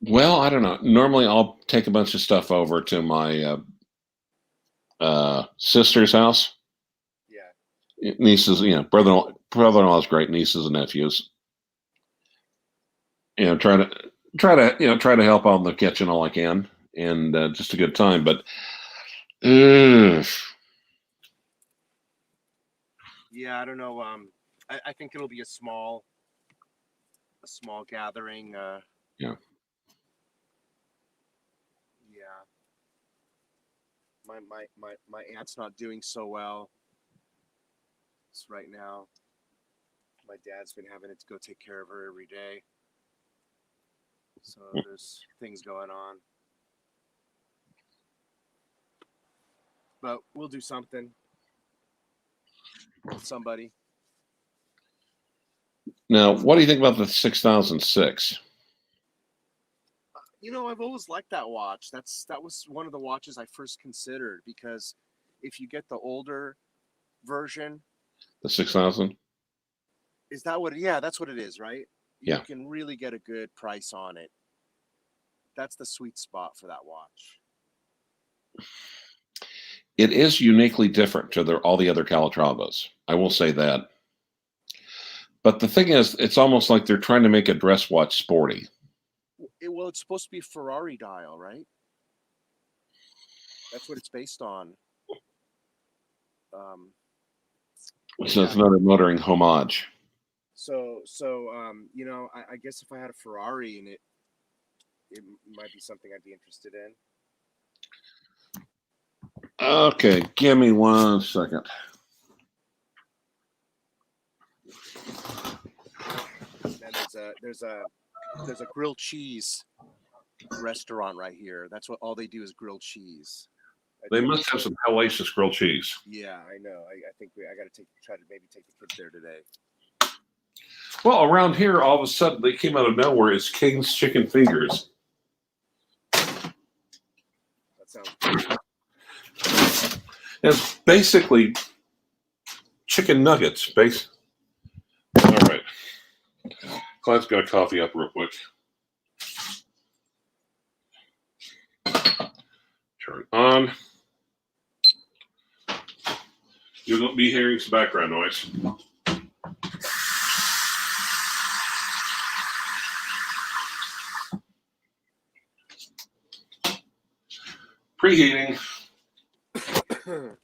Well, I don't know. Normally, I'll take a bunch of stuff over to my sister's house. Yeah. Nieces, brother-in-law is great. Nieces and nephews. Try to help out in the kitchen all I can, and just a good time. But yeah, I don't know. I think it'll be a small gathering. Yeah. Yeah. My aunt's not doing so well. It's right now. My dad's been having to go take care of her every day. So there's things going on. But we'll do something with somebody. Now, what do you think about the 6006? I've always liked that watch. That was one of the watches I first considered, because if you get the older version, The 6000? is that what? Yeah, that's what it is, right? Yeah. You can really get a good price on it. That's the sweet spot for that watch. It is uniquely different to all the other Calatravas. I will say that. But the thing is, it's almost like they're trying to make a dress watch sporty. Well, it's supposed to be Ferrari dial, right? That's what it's based on. So it's another motoring homage. So I guess if I had a Ferrari in it, it might be something I'd be interested in. Okay, give me 1 second. And there's a grilled cheese restaurant right here. That's what all they do is grilled cheese. They must have some hellacious grilled cheese. Yeah, I know. I think I got to try to maybe take the kids there today. Well, around here, all of a sudden, they came out of nowhere as King's Chicken Fingers. That sounds good. It's basically chicken nuggets. All right. Clive's got a coffee up real quick. Turn it on. You'll be hearing some background noise. Preheating. Kind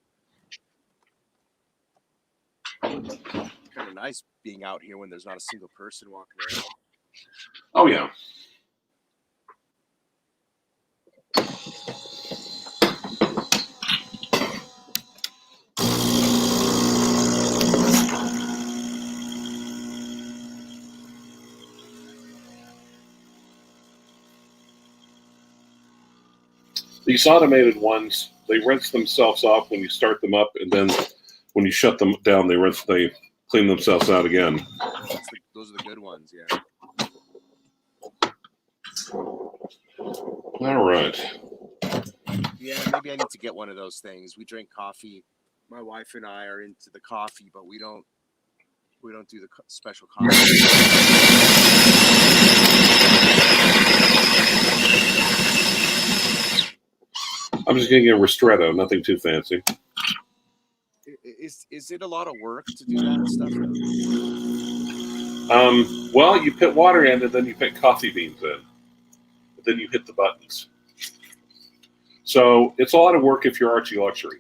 of nice being out here when there's not a single person walking around. Oh, yeah. These automated ones, they rinse themselves off when you start them up, and then when you shut them down, they clean themselves out again. Those are the good ones, yeah. All right. Yeah, maybe I need to get one of those things. We drink coffee. My wife and I are into the coffee, but we don't do the special coffee. I'm just getting a ristretto, nothing too fancy. Is it a lot of work to do that stuff? Well, you put water in, and then you put coffee beans in. And then you hit the buttons. So it's a lot of work if you're Archie Luxury.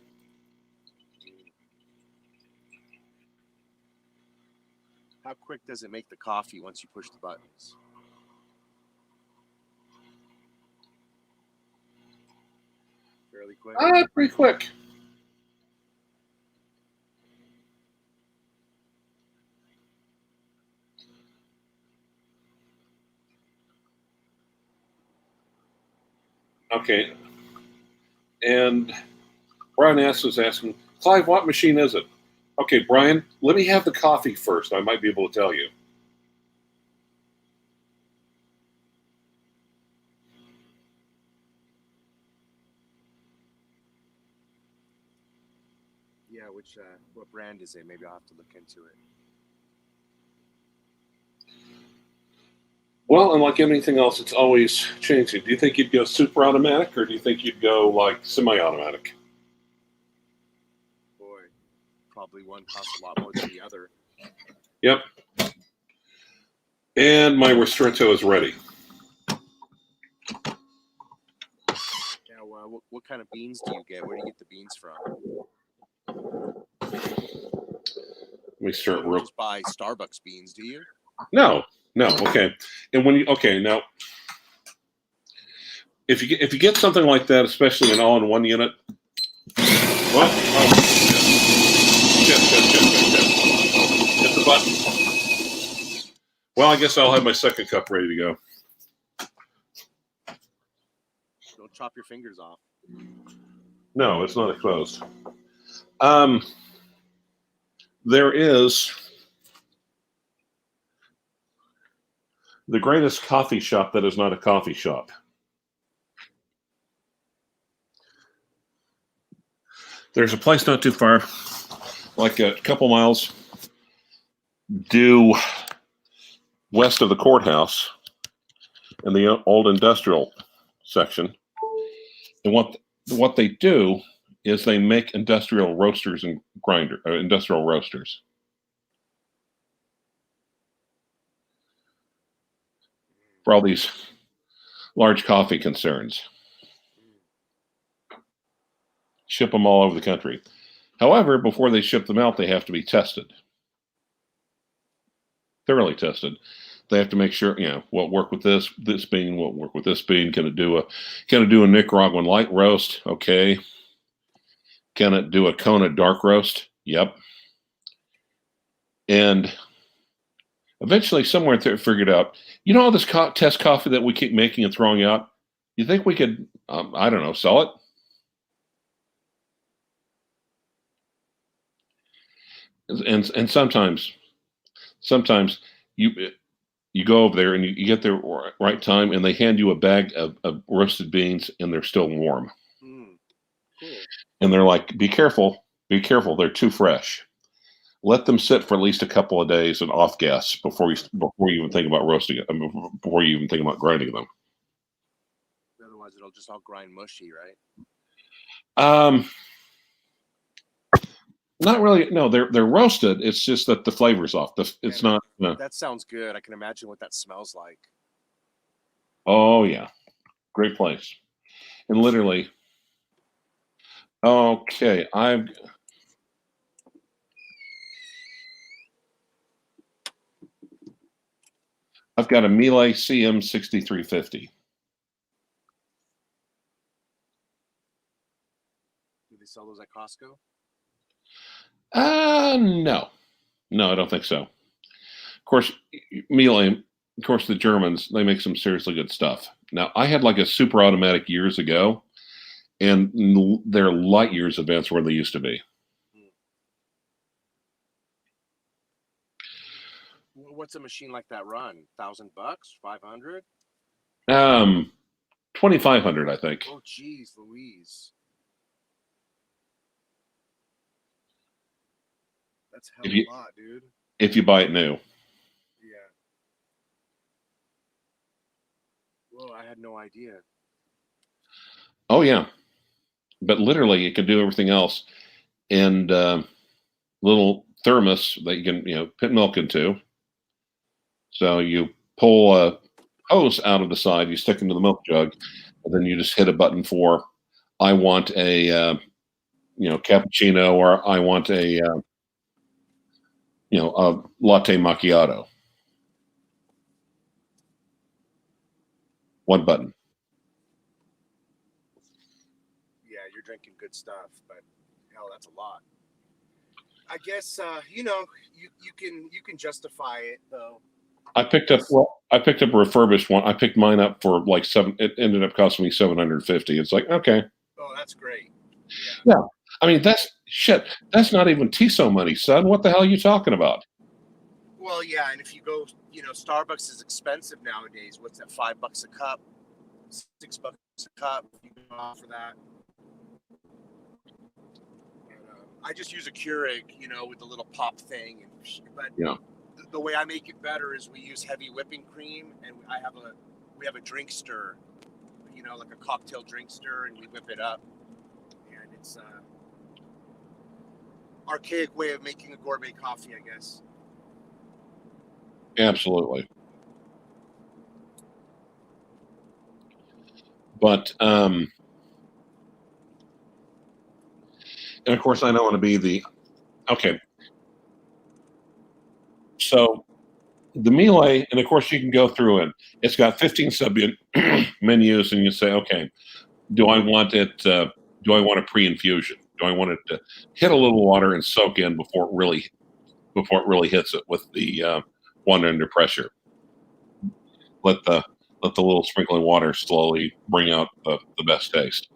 How quick does it make the coffee once you push the buttons? Fairly quick? Pretty quick. Okay. And Brian S. is asking, Clive, what machine is it? Okay, Brian, let me have the coffee first. I might be able to tell you. Yeah, what brand is it? Maybe I'll have to look into it. Well, and like anything else, it's always changing. Do you think you'd go super automatic, or do you think you'd go like semi-automatic? Boy, probably one costs a lot more than the other. Yep. And my ristretto is ready. Now, what kind of beans do you get? Where do you get the beans from? Let me start You don't just buy Starbucks beans, do you? No. Okay. And now, if you get something like that, especially an all-in-one unit, what? Oh, shit. Hit the button. Well, I guess I'll have my second cup ready to go. Don't chop your fingers off. No, it's not exposed. There is the greatest coffee shop that is not a coffee shop. There's a place not too far, like a couple miles due west of the courthouse in the old industrial section. And what they do is they make industrial roasters and industrial roasters. For all these large coffee concerns. Ship them all over the country. However, before they ship them out, they have to be tested. Thoroughly tested. They have to make sure, what work with this bean, what work with this bean. Can it do a Nicaraguan light roast? Okay. Can it do a Kona dark roast? Yep. And eventually, somewhere they figured out, all this test coffee that we keep making and throwing out, you think we could, I don't know, sell it? And sometimes you go over there and you get there right time, and they hand you a bag of roasted beans, and they're still warm. Cool. And they're like, be careful, they're too fresh. Let them sit for at least a couple of days and off gas before you even think about roasting it. Before you even think about grinding them. Otherwise, it'll just all grind mushy, right? Not really. No, they're roasted. It's just that the flavor's off. It's Man, not. that sounds good. I can imagine what that smells like. Oh yeah, great place. And literally, okay, I've got a Miele CM 6350. Do they sell those at Costco? No, I don't think so. Of course, Miele. Of course, the Germans, they make some seriously good stuff. Now, I had like a super automatic years ago, and they're light years advanced where they used to be. What's a machine like that run? $1,000? 500? 2,500, I think. Oh, geez, Louise. That's hell of a lot, dude. If you buy it new. Yeah. Whoa, I had no idea. Oh yeah, but literally, it can do everything else. And little thermos that you can put milk into. So you pull a hose out of the side, you stick into the milk jug, and then you just hit a button for, I want a cappuccino, or I want a a latte macchiato. One button. Yeah, you're drinking good stuff, but hell, that's a lot. I guess you can justify it though. I picked up a refurbished one. I picked mine up for like seven. It ended up costing me $750. It's like, okay. Oh, that's great. Yeah. I mean, that's shit. That's not even Tissot money, son. What the hell are you talking about? Well, yeah, and if you go, Starbucks is expensive nowadays. What's that? $5 a cup, $6 a cup. You can offer that. I just use a Keurig, with the little pop thing, but Yeah. The way I make it better is we use heavy whipping cream, and we have a drink stir, like a cocktail drink stir, and we whip it up, and it's archaic way of making a gourmet coffee, I guess. Absolutely. But and of course I don't want to be the okay. So the Miele, and of course you can go through it. It's got 15 sub menus, and you say, okay, do I want it? Do I want a pre-infusion? Do I want it to hit a little water and soak in before it really hits it with the one under pressure? Let the little sprinkling water slowly bring out the best taste.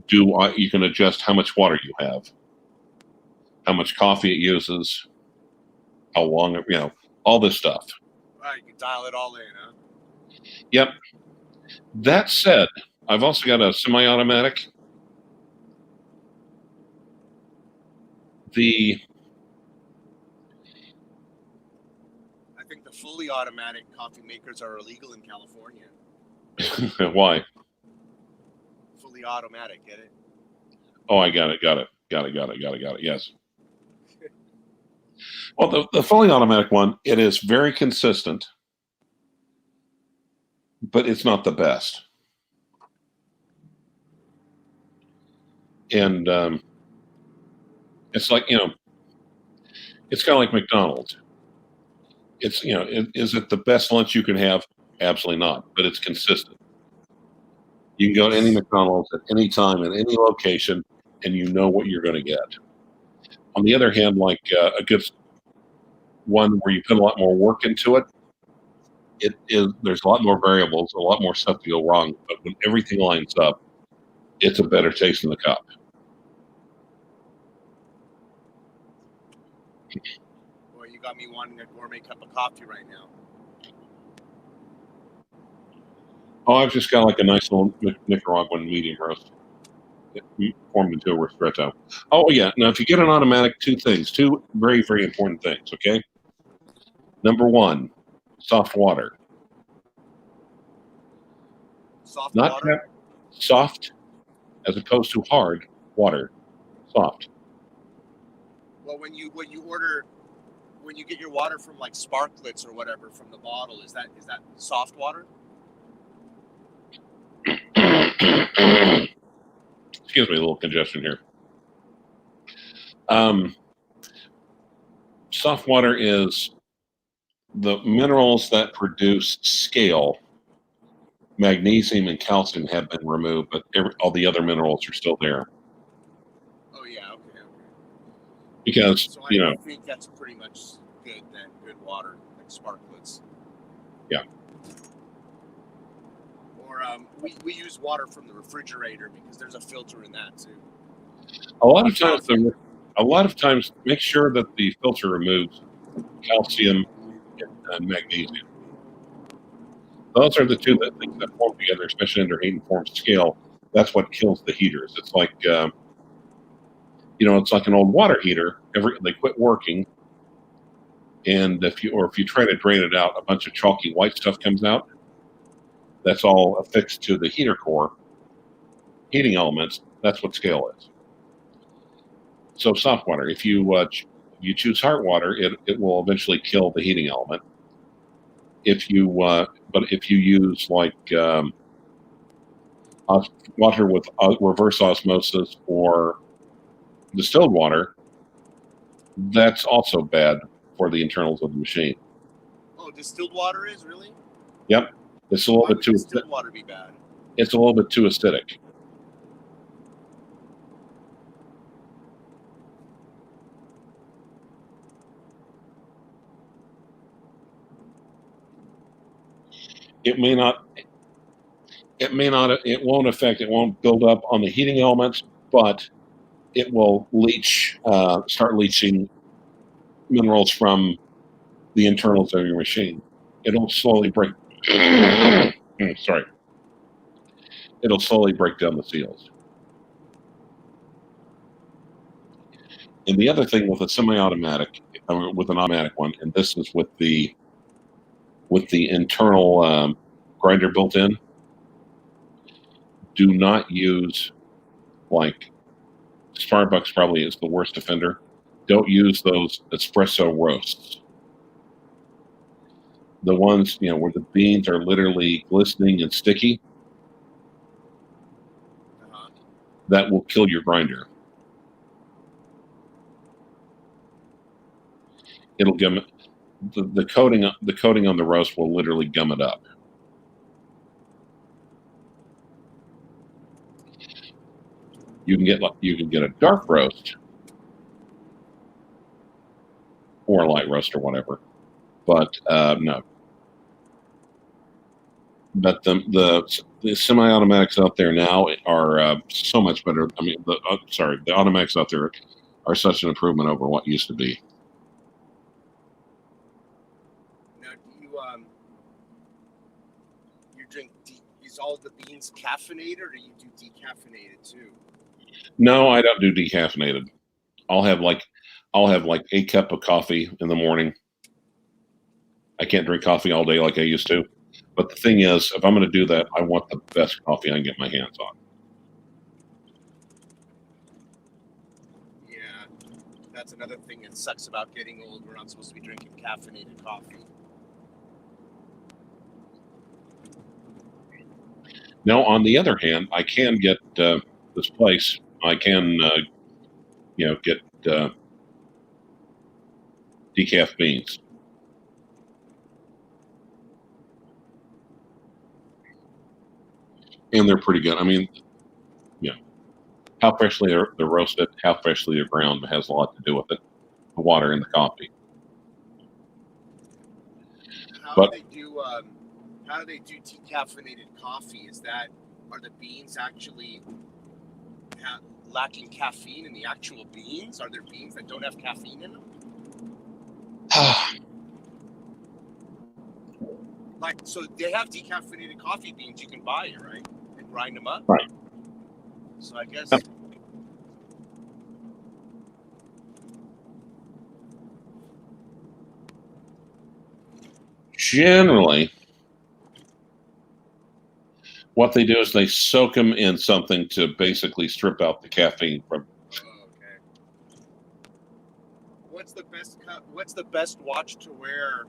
You can adjust how much water you have, how much coffee it uses, how long all this stuff. Right, you can dial it all in, huh? Yep. That said, I've also got a semi-automatic. I think the fully automatic coffee makers are illegal in California. Why? Fully automatic, get it? Oh, I got it. Yes. Well, the fully automatic one, it is very consistent, but it's not the best. And it's like, it's kind of like McDonald's. It's, is it the best lunch you can have? Absolutely not, but it's consistent. You can go to any McDonald's at any time, in any location, and you know what you're going to get. On the other hand, like a good one where you put a lot more work into it, there's a lot more variables, a lot more stuff to go wrong. But when everything lines up, it's a better taste in the cup. Boy, you got me wanting a gourmet cup of coffee right now. Oh, I've just got like a nice little Nicaraguan medium roast formed into a ristretto. Oh yeah. Now, if you get an automatic, two very, very important things. Okay. Number one, soft water. Not water? Soft, as opposed to hard water. Soft. Well, when you order, when you get your water from like Sparklets or whatever from the bottle, is that soft water? Excuse me, a little congestion here. Soft water is the minerals that produce scale. Magnesium and calcium have been removed, but all the other minerals are still there. Oh yeah, okay. Because so I think that's pretty much good then, good water, like Sparklets. Yeah. Or we use water from the refrigerator because there's a filter in that too. A lot of times, make sure that the filter removes calcium and magnesium. Those are the two things that form together, especially under heat and form scale. That's what kills the heaters. It's like, it's like an old water heater. They quit working, and if you try to drain it out, a bunch of chalky white stuff comes out. That's all affixed to the heater core, heating elements. That's what scale is. So soft water. If you choose hard water, it will eventually kill the heating element. But if you use like water with reverse osmosis or distilled water, that's also bad for the internals of the machine. Oh, distilled water is really? Yep, it's a little bit too. Distilled water be bad? It's a little bit too acidic. It won't build up on the heating elements, but it will start leaching minerals from the internals of your machine. It'll slowly break. Sorry. It'll slowly break down the seals. And the other thing with a semi-automatic, with an automatic one, and this is with the internal grinder built in, do not use, like, Starbucks probably is the worst offender. Don't use those espresso roasts. The ones, where the beans are literally glistening and sticky. That will kill your grinder. It'll gum the coating. The coating on the roast will literally gum it up. You can get a dark roast or a light roast or whatever, but no. But the semi-automatics out there now are so much better. I mean, the automatics out there are such an improvement over what used to be. Now, do you drink? Is all the beans caffeinated, or do you do decaffeinated too? No, I don't do decaffeinated. I'll have like a cup of coffee in the morning. I can't drink coffee all day like I used to. But the thing is, if I'm going to do that, I want the best coffee I can get my hands on. Yeah, that's another thing that sucks about getting old. We're not supposed to be drinking caffeinated coffee. Now, on the other hand, I can get this place. I can, get decaf beans. And they're pretty good. I mean, how freshly they're roasted, how freshly they're ground has a lot to do with it. The water and the coffee. How do they do decaffeinated coffee? Are the beans actually lacking caffeine in the actual beans? Are there beans that don't have caffeine in them? So they have decaffeinated coffee beans you can buy, right? And grind them up. Right. So I guess. Generally, what they do is they soak them in something to basically strip out the caffeine from. Oh, okay. What's the best watch to wear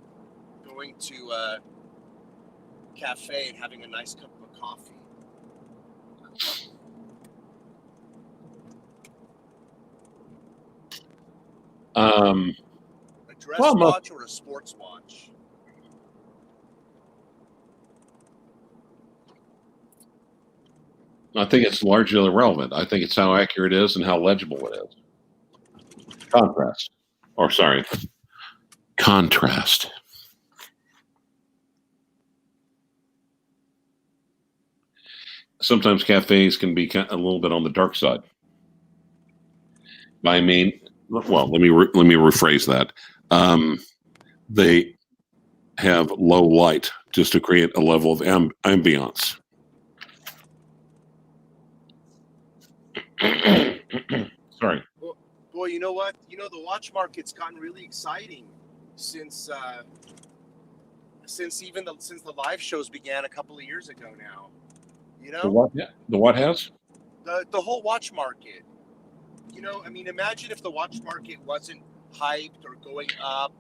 going to a cafe and having a nice cup of coffee? A dress watch or a sports watch? I think it's largely irrelevant. I think it's how accurate it is and how legible it is. Contrast. Sometimes cafes can be a little bit on the dark side. I mean, well, let me rephrase that. They have low light just to create a level of ambiance. Sorry. Boy, you know what? You know, the watch market's gotten really exciting since the live shows began a couple of years ago now. You know? The what has? The whole watch market. You know, I mean, imagine if the watch market wasn't hyped or going up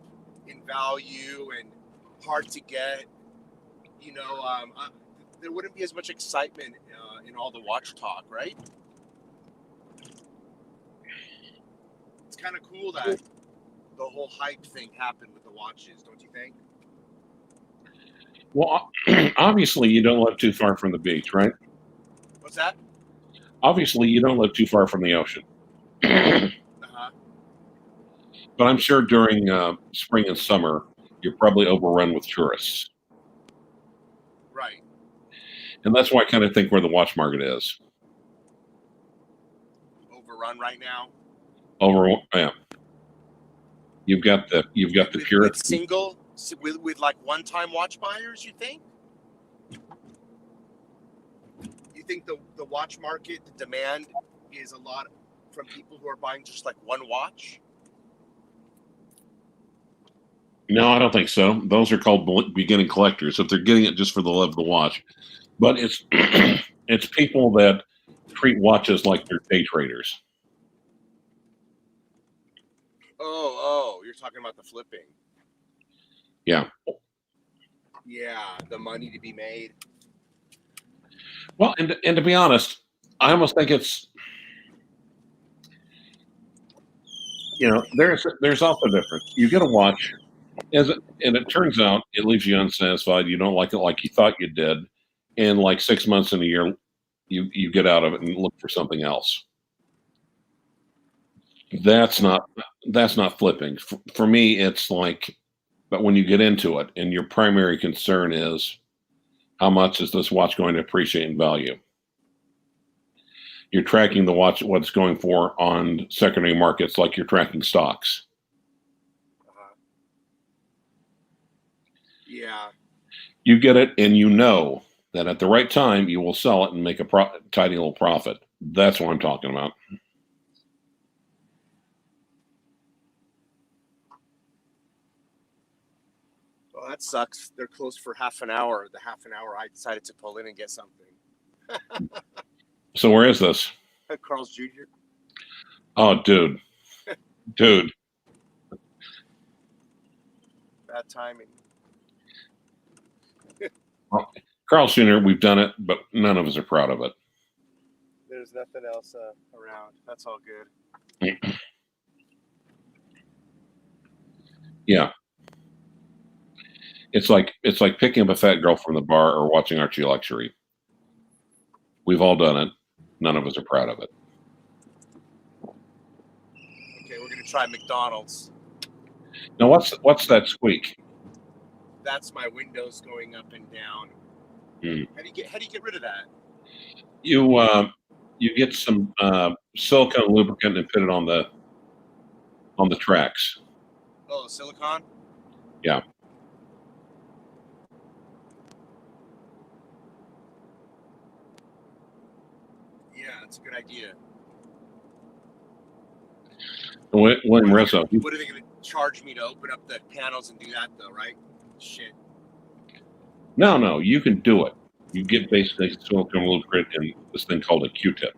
in value and hard to get. You know, there wouldn't be as much excitement in all the watch talk, right? It's kind of cool that the whole hype thing happened with the watches, don't you think? Well, obviously, you don't live too far from the beach, right? What's that? Obviously, you don't live too far from the ocean. Uh-huh. But I'm sure during spring and summer, you're probably overrun with tourists. Right. And that's why I kind of think where the watch market is. Overrun right now? Yeah. You've got the purists. With like one-time watch buyers, you think? You think the watch market, the demand is a lot from people who are buying just like one watch? No, I don't think so. Those are called beginning collectors if they're getting it just for the love of the watch. But it's it's people that treat watches like they're day traders. Oh, you're talking about the flipping. Yeah. Yeah, the money to be made. Well, and to be honest, I almost think it's, you know, there's also a difference. You get a watch, and it turns out it leaves you unsatisfied. You don't like it like you thought you did, and like 6 months in a year, you get out of it and look for something else. That's not flipping. For me, it's like, but when you get into it and your primary concern is how much is this watch going to appreciate in value? You're tracking the watch, what it's going for on secondary markets, like you're tracking stocks. Yeah. You get it, and you know that at the right time, you will sell it and make a tidy little profit. That's what I'm talking about. Well, that sucks. They're closed for half an hour. The half an hour I decided to pull in and get something. So where is this? Carl's Jr. Oh, dude. Bad timing. Well, Carl's Jr., we've done it, but none of us are proud of it. There's nothing else around. That's all good. Yeah. It's like picking up a fat girl from the bar or watching Archie Luxury. We've all done it. None of us are proud of it. Okay, we're gonna try McDonald's. Now, what's that squeak? That's my windows going up and down. How do you get rid of that? You get some silicone lubricant and put it on the tracks. Oh, silicone? Yeah. Yeah, that's a good idea. William Rizzo. What are they going to charge me to open up the panels and do that, though, right? Shit. No, you can do it. You get basically silicone lubricant and this thing called a Q-tip.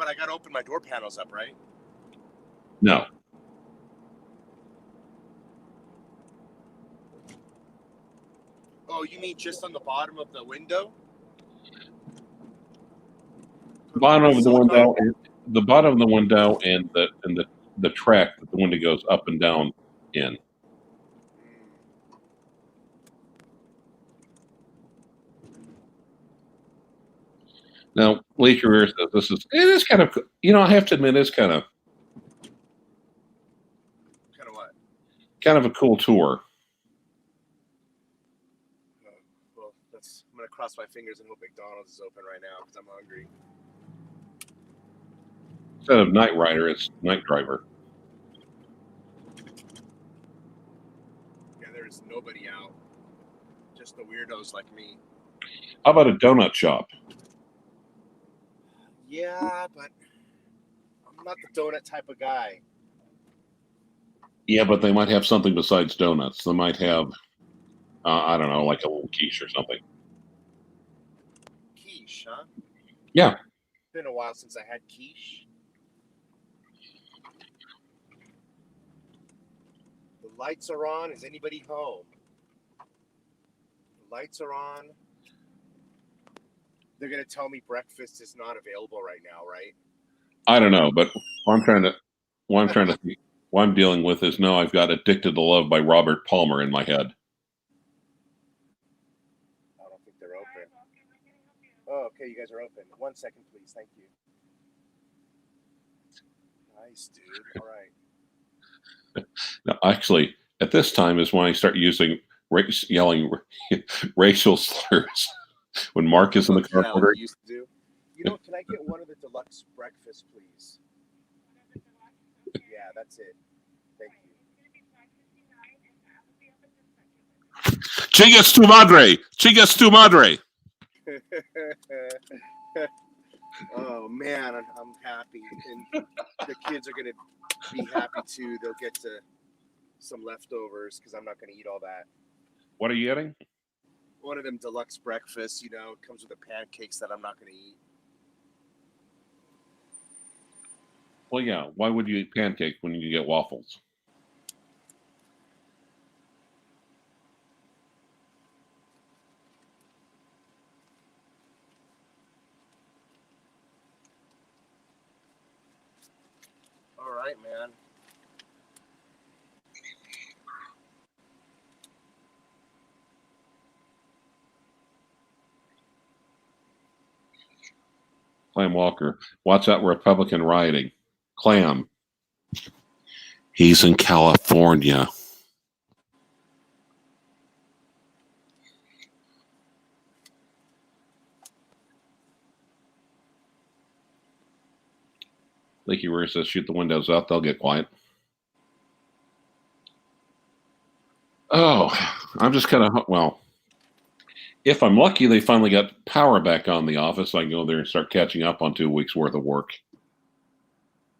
but I got to open my door panels up, right? No. Oh, you mean just on the bottom of the window? Bottom of the Silicone? window, the bottom of the window, and the track that the window goes up and down in. Now, Lee Career says it is kind of, I have to admit, it's kind of what? Kind of a cool tour. Well, I'm going to cross my fingers and hope McDonald's is open right now because I'm hungry. Instead of Night Rider, it's Night Driver. Yeah, there's nobody out. Just the weirdos like me. How about a donut shop? Yeah, but I'm not the donut type of guy. Yeah, but they might have something besides donuts. They might have, I don't know, like a little quiche or something. Quiche, huh? Yeah. It's been a while since I had quiche. The lights are on. Is anybody home? The lights are on. They're going to tell me breakfast is not available right now, right? I don't know, but what I'm dealing with is no, I've got Addicted to Love by Robert Palmer in my head. I don't think they're open. Oh, okay, you guys are open. 1 second, please. Thank you. Nice, dude. All right. Now, actually, at this time is when I start using yelling racial slurs. When Mark is in the car ordering. Like you used to do. Can I get one of the deluxe breakfast, please? Yeah, that's it. Thank you. Chingas tu madre! Chingas tu madre! Oh, man, I'm happy. And the kids are going to be happy, too. They'll get some leftovers because I'm not going to eat all that. What are you getting? One of them deluxe breakfasts, comes with the pancakes that I'm not going to eat. Well, yeah. Why would you eat pancakes when you get waffles? All right, man. Clam Walker. Watch out, Republican rioting. Clam. He's in California. Leaky Rear says, shoot the windows up. They'll get quiet. Oh, I'm just kind of, well, if I'm lucky, they finally got power back on the office. I can go there and start catching up on 2 weeks worth of work.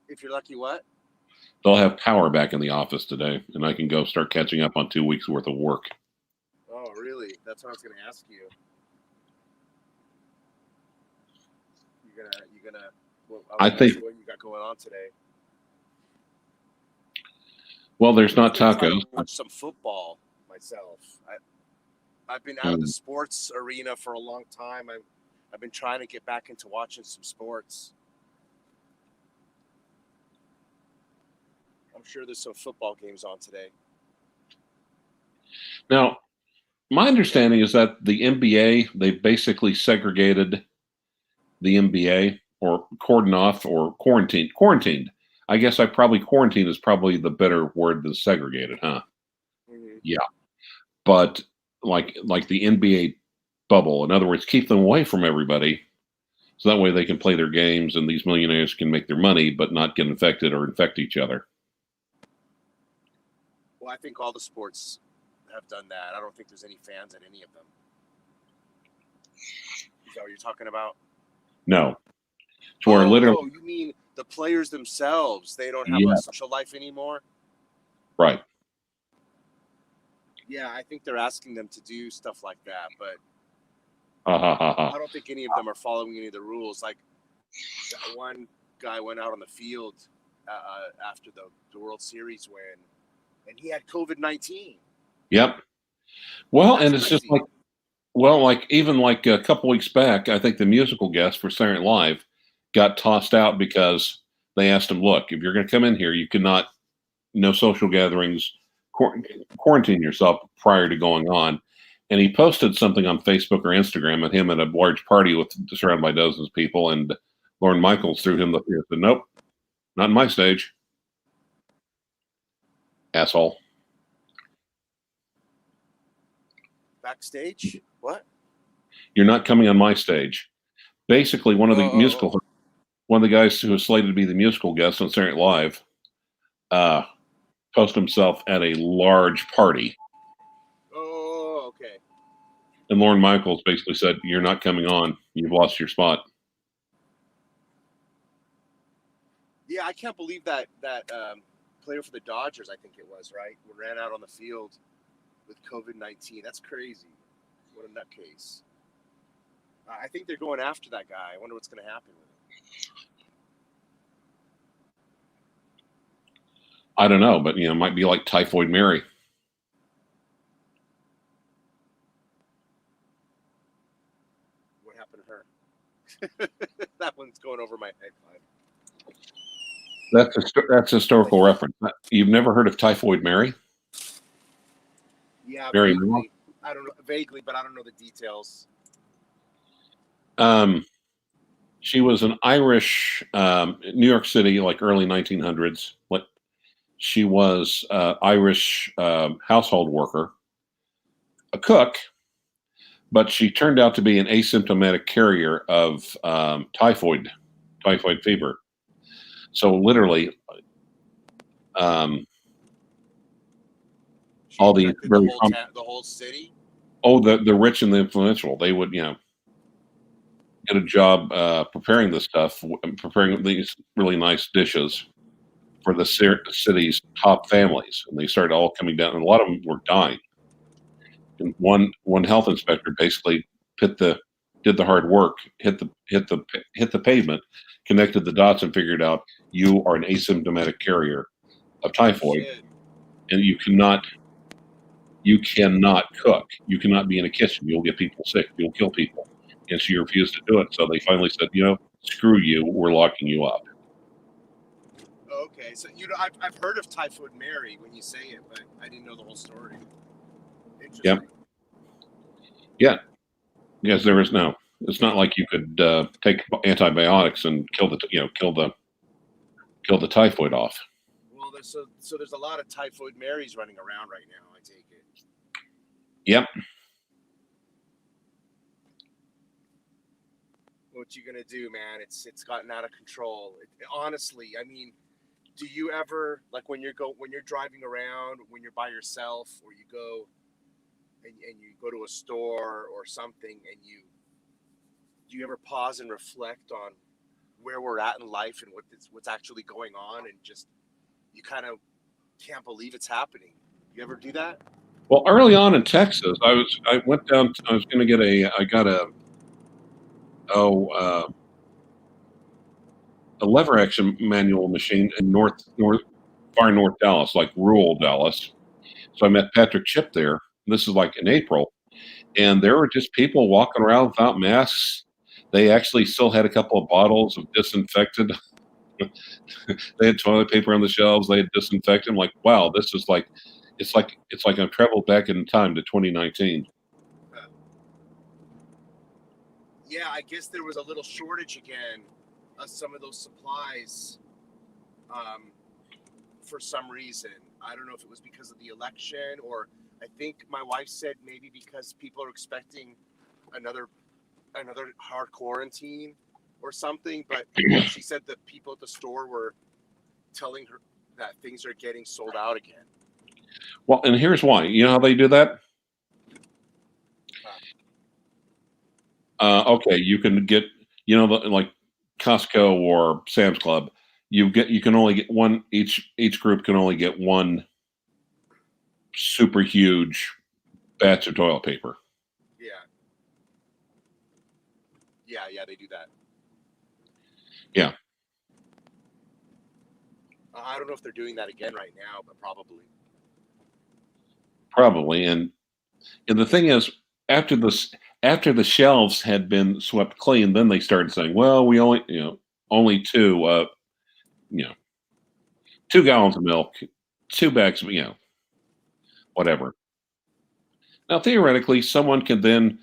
If you're lucky, what? They'll have power back in the office today, and I can go start catching up on 2 weeks worth of work. Oh, really? That's what I was going to ask you. You're gonna. Well, I think. What you got going on today? Well, there's not tacos. To watch some football myself. I've been out of the sports arena for a long time. I've been trying to get back into watching some sports. I'm sure there's some football games on today. Now, my understanding is that the NBA, they basically segregated the NBA or cordoned off or quarantined. I guess quarantine is probably the better word than segregated, huh? Mm-hmm. Yeah. But like the NBA bubble, in other words, keep them away from everybody. So that way they can play their games and these millionaires can make their money, but not get infected or infect each other. Well, I think all the sports have done that. I don't think there's any fans at any of them. Is that what you're talking about? No. It's where literally. Oh, you mean the players themselves? They don't have a social life anymore? Right. Yeah, I think they're asking them to do stuff like that, but I don't think any of them are following any of the rules. Like that one guy went out on the field after the World Series win, and he had COVID-19. Yep. Well, That's and it's crazy. just like, well, like even like a couple weeks back, I think the musical guest for Saturday Night Live got tossed out because they asked him, look, if you're going to come in here, you cannot, no social gatherings, quarantine yourself prior to going on. And he posted something on Facebook or Instagram of him at a large party with surrounded by dozens of people, and Lorne Michaels threw him the fear. Said, nope, not on my stage, asshole. Backstage? What? You're not coming on my stage. Basically, one of the guys who was slated to be the musical guest on Saturday Night Live, posted himself at a large party. Oh, okay. And Lorne Michaels basically said, you're not coming on. You've lost your spot. Yeah, I can't believe that player for the Dodgers, I think it was, right, ran out on the field with COVID-19. That's crazy. What a nutcase. I think they're going after that guy. I wonder what's going to happen with him. I don't know, but it might be like Typhoid Mary. What happened to her? That one's going over my head. That's a historical reference. You've never heard of Typhoid Mary? Yeah, Mary vaguely. I don't know, vaguely, but I don't know the details. She was an Irish, New York City, like early 1900s. She was Irish household worker, a cook, but she turned out to be an asymptomatic carrier of typhoid fever. So literally, all the whole city. Oh, the rich and the influential, they would get a job preparing this stuff, preparing these really nice dishes for the city's top families, and they started all coming down, and a lot of them were dying. And one health inspector basically did the hard work, hit the pavement, connected the dots, and figured out you are an asymptomatic carrier of typhoid, and you cannot cook. You cannot be in a kitchen. You'll get people sick. You'll kill people. And she refused to do it. So they finally said, screw you. We're locking you up. Okay, so I've heard of Typhoid Mary when you say it, but I didn't know the whole story. Interesting. Yeah. Yes, there is no. It's not like you could take antibiotics and kill the typhoid off. Well, there's a lot of Typhoid Marys running around right now. I take it. Yep. What you gonna do, man? It's gotten out of control. Honestly, I mean, do you ever, like, when you're driving around, when you're by yourself, or you go and you go to a store or something, and do you ever pause and reflect on where we're at in life and what's actually going on, and just you kind of can't believe it's happening? You ever do that? Well, early on in Texas, I went down. I was going to get a lever action manual machine in far north Dallas, like rural Dallas. So I met Patrick Chip there. This is like in April, and there were just people walking around without masks. They actually still had a couple of bottles of disinfectant. They had toilet paper on the shelves. They had disinfectant. I'm like, wow, this is like, it's like I've traveled back in time to 2019. Yeah, I guess there was a little shortage again of some of those supplies for some reason. I don't know if it was because of the election, or I think my wife said maybe because people are expecting another hard quarantine or something. But she said that people at the store were telling her that things are getting sold out again. Well, and here's why. You know how they do that? Okay, you can get, like Costco or Sam's Club. You can only get one. Each group can only get one super huge batch of toilet paper. Yeah, they do that. Yeah. I don't know if they're doing that again right now, but probably. Probably. And the thing is, after the shelves had been swept clean, then they started saying, well, we only, only two, 2 gallons of milk, 2 bags of, whatever. Now, theoretically, someone could then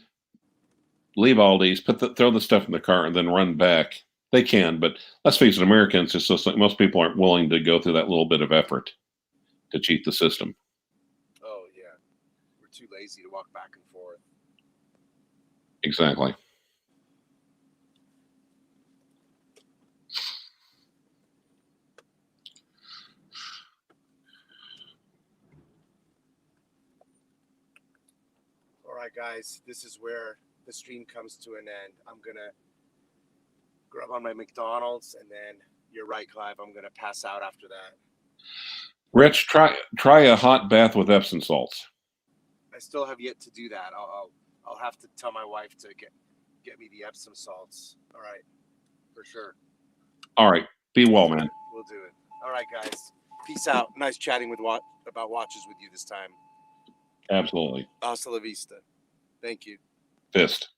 leave Aldi's, throw the stuff in the car, and then run back. They can, but let's face it, Americans, it's just like most people aren't willing to go through that little bit of effort to cheat the system. Oh, yeah. We're too lazy to walk back and forth. Exactly. All right, guys, this is where the stream comes to an end. I'm going to grab on my McDonald's, and then you're right, Clive, I'm going to pass out after that. Rich, try a hot bath with Epsom salts. I still have yet to do that. I'll have to tell my wife to get me the Epsom salts. All right, for sure. All right, be well, man. We'll do it. All right, guys. Peace out. Nice chatting about watches with you this time. Absolutely. Hasta la vista. Thank you. Fist.